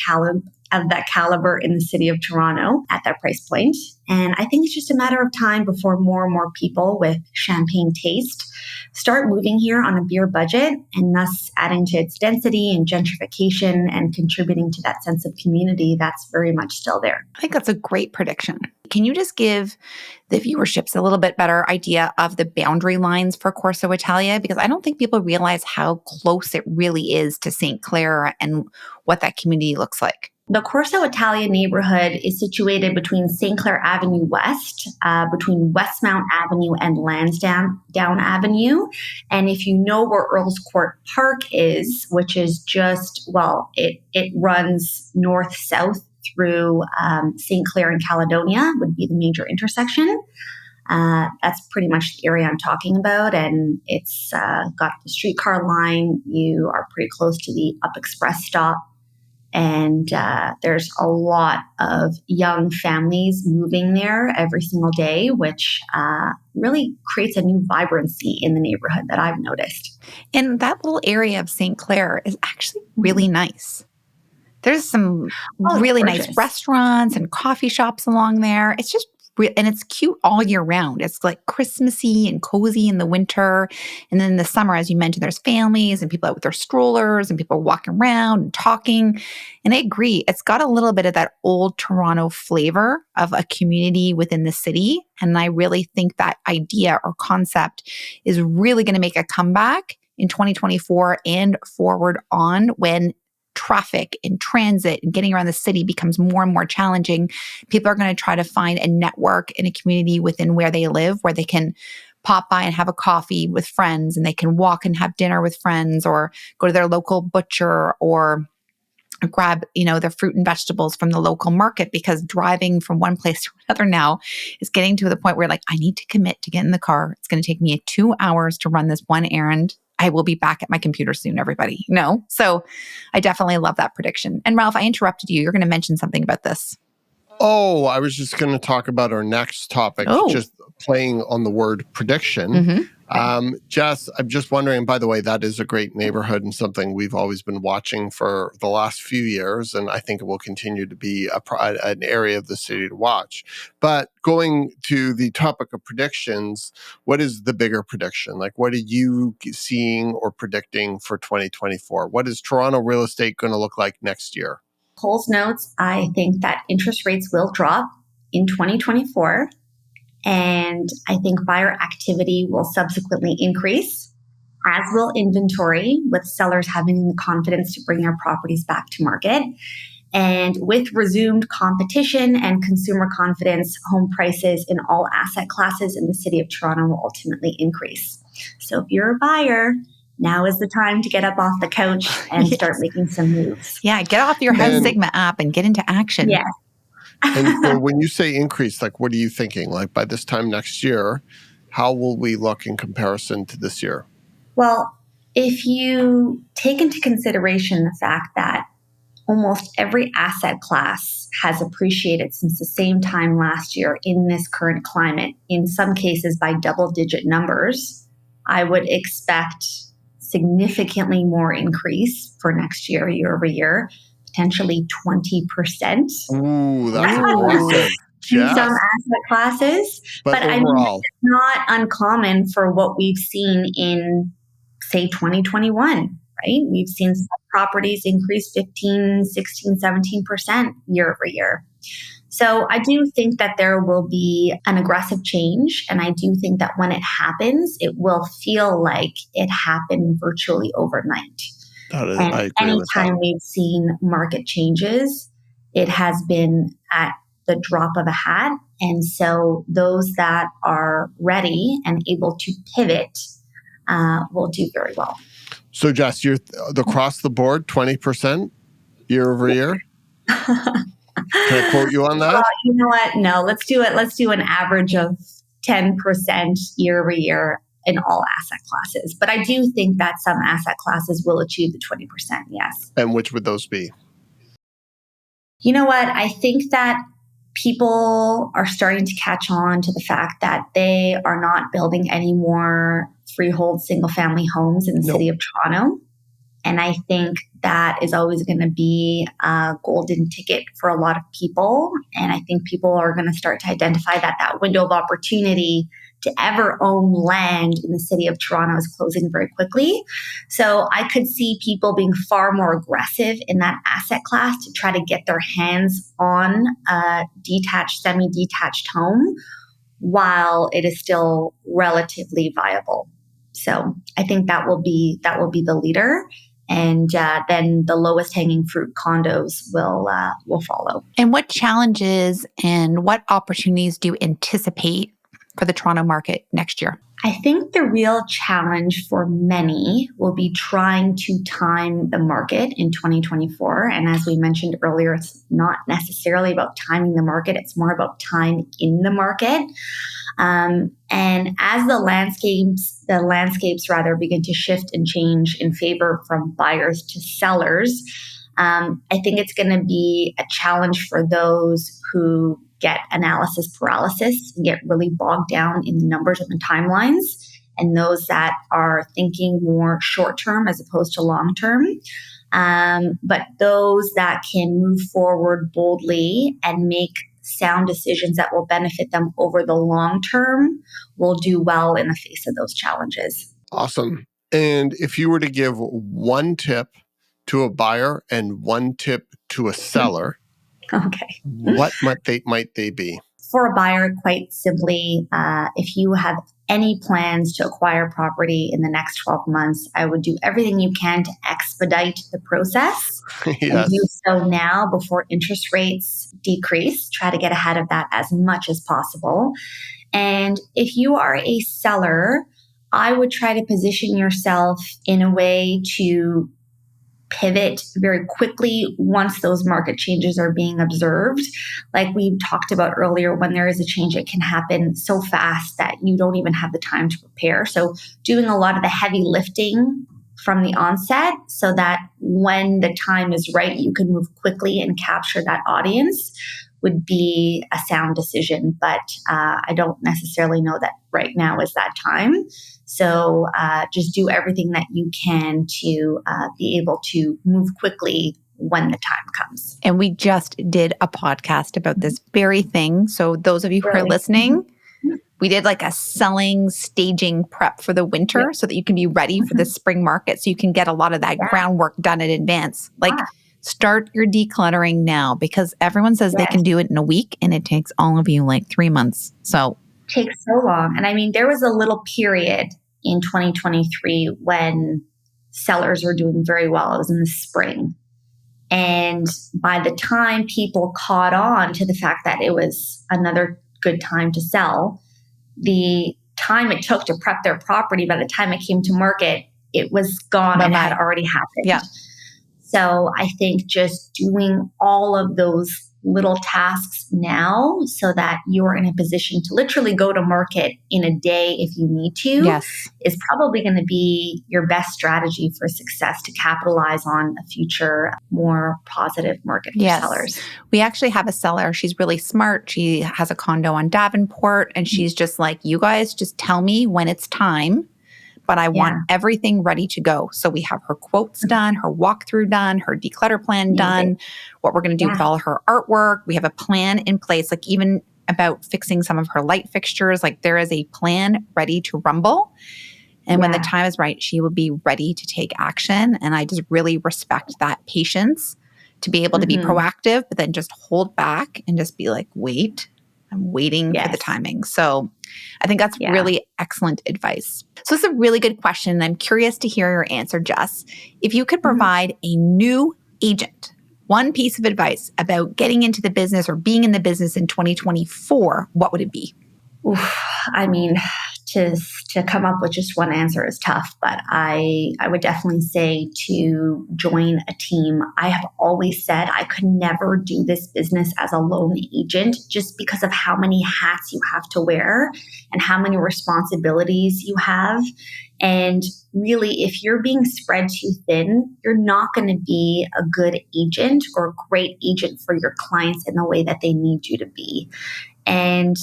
caliber in the city of Toronto at that price point. And I think it's just a matter of time before more and more people with champagne taste start moving here on a beer budget, and thus adding to its density and gentrification and contributing to that sense of community that's very much still there. I think that's a great prediction. Can you just give the viewerships a little bit better idea of the boundary lines for Corso Italia? Because I don't think people realize how close it really is to St. Clair and what that community looks like. The Corso Italia neighborhood is situated between St. Clair Avenue West, between Westmount Avenue and Lansdowne Avenue. And if you know where Earls Court Park is, which is just, it runs north-south through St. Clair and Caledonia, would be the major intersection. That's pretty much the area I'm talking about. And it's got the streetcar line. You are pretty close to the Up Express stop. And there's a lot of young families moving there every single day, which really creates a new vibrancy in the neighborhood that I've noticed. And that little area of St. Clair is actually really nice. There's some really nice restaurants and coffee shops along there. It's just and it's cute all year round. It's like Christmassy and cozy in the winter. And then in the summer, as you mentioned, there's families and people out with their strollers and people are walking around and talking. And I agree. It's got a little bit of that old Toronto flavor of a community within the city. And I really think that idea or concept is really going to make a comeback in 2024 and forward on when traffic and transit and getting around the city becomes more and more challenging. People are going to try to find a network in a community within where they live, where they can pop by and have a coffee with friends, and they can walk and have dinner with friends, or go to their local butcher, or grab, their fruit and vegetables from the local market, because driving from one place to another now is getting to the point where I need to commit to get in the car. It's going to take me 2 hours to run this one errand. I will be back at my computer soon, everybody. No. So I definitely love that prediction. And Ralph, I interrupted you. You're going to mention something about this. Oh, I was just going to talk about our next topic, just playing on the word prediction. Mm-hmm. Jess, I'm just wondering, by the way, that is a great neighborhood and something we've always been watching for the last few years. And I think it will continue to be an area of the city to watch. But going to the topic of predictions, what is the bigger prediction? What are you seeing or predicting for 2024? What is Toronto real estate going to look like next year? Coles notes, I think that interest rates will drop in 2024. And I think buyer activity will subsequently increase, as will inventory, with sellers having the confidence to bring their properties back to market. And with resumed competition and consumer confidence, home prices in all asset classes in the city of Toronto will ultimately increase. So if you're a buyer, now is the time to get up off the couch and start making some moves. Yeah, get off your House Sigma app and get into action. Yeah. And so when you say increase, what are you thinking? By this time next year, how will we look in comparison to this year? Well, if you take into consideration the fact that almost every asset class has appreciated since the same time last year in this current climate, in some cases by double-digit numbers, I would expect significantly more increase for next year, year over year, potentially 20%. Ooh, that's aggressive. In some asset classes. But I mean, overall, it's not uncommon for what we've seen in, say, 2021, right? We've seen some properties increase 15, 16, 17% year over year. So I do think that there will be an aggressive change. And I do think that when it happens, it will feel like it happened virtually overnight. I agree with that. Anytime we've seen market changes, it has been at the drop of a hat. And so those that are ready and able to pivot will do very well. So Jess, you're across the board, 20% year over year? Can I quote you on that? You know what? No, let's do it. Let's do an average of 10% year over year in all asset classes. But I do think that some asset classes will achieve the 20%, yes. And which would those be? You know what? I think that people are starting to catch on to the fact that they are not building any more freehold single-family homes in the city of Toronto. And I think that is always going to be a golden ticket for a lot of people. And I think people are going to start to identify that that window of opportunity to ever own land in the city of Toronto is closing very quickly. So I could see people being far more aggressive in that asset class to try to get their hands on a detached, semi-detached home while it is still relatively viable. So I think that will be the leader. And then the lowest hanging fruit condos will follow. And what challenges and what opportunities do you anticipate for the Toronto market next year? I think the real challenge for many will be trying to time the market in 2024. And as we mentioned earlier, it's not necessarily about timing the market. It's more about time in the market. And as the landscapes rather begin to shift and change in favor from buyers to sellers, I think it's going to be a challenge for those who get analysis paralysis and get really bogged down in the numbers and the timelines, and those that are thinking more short term as opposed to long term. But those that can move forward boldly and make sound decisions that will benefit them over the long term will do well in the face of those challenges. Awesome. And if you were to give one tip to a buyer and one tip to a seller, okay, what might they be? For a buyer, quite simply, if you have any plans to acquire property in the next 12 months, I would do everything you can to expedite the process. Yes. And do so now before interest rates decrease. Try to get ahead of that as much as possible. And if you are a seller, I would try to position yourself in a way to pivot very quickly once those market changes are being observed. Like we talked about earlier, when there is a change, it can happen so fast that you don't even have the time to prepare. So doing a lot of the heavy lifting from the onset so that when the time is right, you can move quickly and capture that audience would be a sound decision. But I don't necessarily know that right now is that time. So just do everything that you can to be able to move quickly when the time comes. And we just did a podcast about this very thing. So those of you who are listening, we did like a selling staging prep for the winter so that you can be ready for the spring market. So you can get a lot of that groundwork done in advance. Like start your decluttering now, because everyone says they can do it in a week and it takes all of you like 3 months. So takes so long. And I mean, there was a little period in 2023 when sellers were doing very well. It was in the spring. And by the time people caught on to the fact that it was another good time to sell, the time it took to prep their property, by the time it came to market, it was gone and had already happened. Yeah. So I think just doing all of those little tasks now so that you're in a position to literally go to market in a day if you need to is probably going to be your best strategy for success to capitalize on a future more positive market for sellers. We actually have a seller. She's really smart. She has a condo on Davenport and she's just like, you guys just tell me when it's time. but I want everything ready to go. So we have her quotes done, her walkthrough done, her declutter plan done, what we're going to do with all her artwork. We have a plan in place, like even about fixing some of her light fixtures. Like there is a plan ready to rumble. And when the time is right, she will be ready to take action. And I just really respect that patience to be able to be proactive, but then just hold back and just be like, wait, I'm waiting for the timing. So I think that's really excellent advice. So it's a really good question. I'm curious to hear your answer, Jess. If you could provide a new agent one piece of advice about getting into the business or being in the business in 2024, what would it be? Oof, I mean, to come up with just one answer is tough, but I would definitely say to join a team. I have always said I could never do this business as a lone agent just because of how many hats you have to wear and how many responsibilities you have. And really, if you're being spread too thin, you're not going to be a good agent or a great agent for your clients in the way that they need you to be. And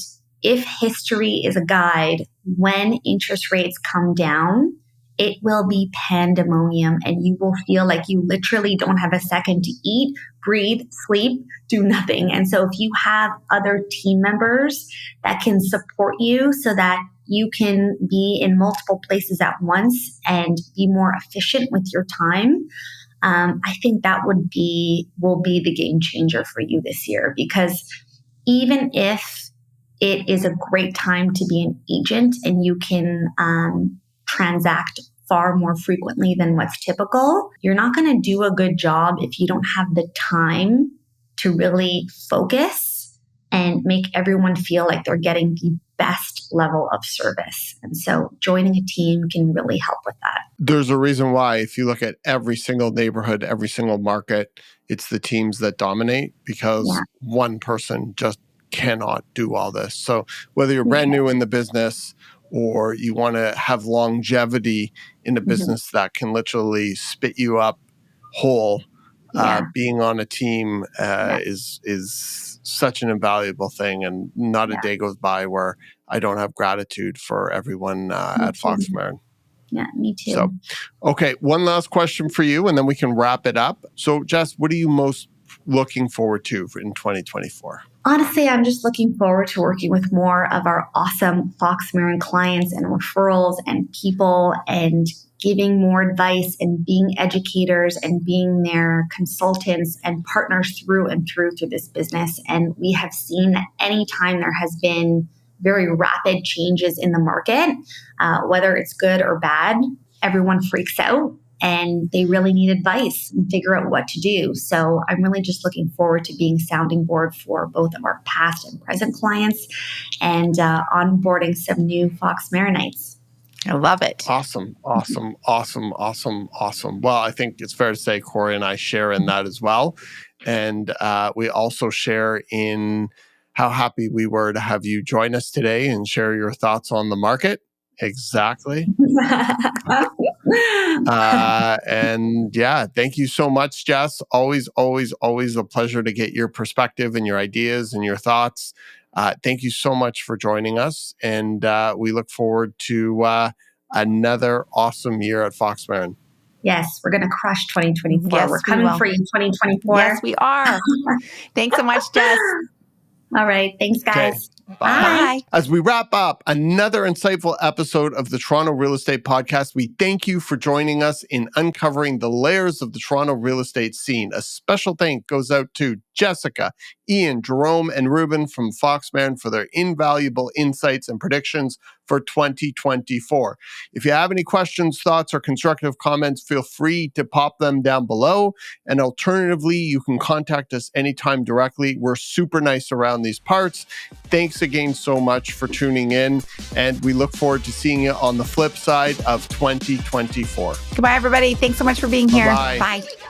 if history is a guide, when interest rates come down, it will be pandemonium and you will feel like you literally don't have a second to eat, breathe, sleep, do nothing. And so if you have other team members that can support you so that you can be in multiple places at once and be more efficient with your time, I think that will be the game changer for you this year. Because even if it is a great time to be an agent and you can transact far more frequently than what's typical, you're not going to do a good job if you don't have the time to really focus and make everyone feel like they're getting the best level of service. And so joining a team can really help with that. There's a reason why, if you look at every single neighborhood, every single market, it's the teams that dominate because one person just cannot do all this. So whether you're brand new in the business or you want to have longevity in a business that can literally spit you up whole, being on a team is such an invaluable thing, and not a day goes by where I don't have gratitude for everyone at Fox Marin. Yeah, me too. So, okay, one last question for you, and then we can wrap it up. So, Jess, what are you most looking forward to in 2024? Honestly, I'm just looking forward to working with more of our awesome Fox Marin clients and referrals and people and giving more advice and being educators and being their consultants and partners through this business. And we have seen that anytime there has been very rapid changes in the market, whether it's good or bad, everyone freaks out. And they really need advice and figure out what to do. So I'm really just looking forward to being sounding board for both of our past and present clients and onboarding some new Fox Marinites. I love it. Awesome. Well, I think it's fair to say Kori and I share in that as well. And we also share in how happy we were to have you join us today and share your thoughts on the market. Exactly. And thank you so much, Jess. Always a pleasure to get your perspective and your ideas and your thoughts. Thank you so much for joining us. And we look forward to another awesome year at Fox Marin. Yes, we're going to crush 2024. Yes, we're coming for you in 2024. Yes, we are. Thanks so much, Jess. All right. Thanks, guys. Okay. Bye. As we wrap up another insightful episode of the Toronto Real Estate Podcast, we thank you for joining us in uncovering the layers of the Toronto real estate scene. A special thank goes out to Jessica, Ian, Jerome, and Reuben from Fox Marin for their invaluable insights and predictions for 2024. If you have any questions, thoughts, or constructive comments, feel free to pop them down below. And alternatively, you can contact us anytime directly. We're super nice around these parts. Thanks again so much for tuning in, and we look forward to seeing you on the flip side of 2024. Goodbye, everybody. Thanks so much for being here. Bye-bye. Bye.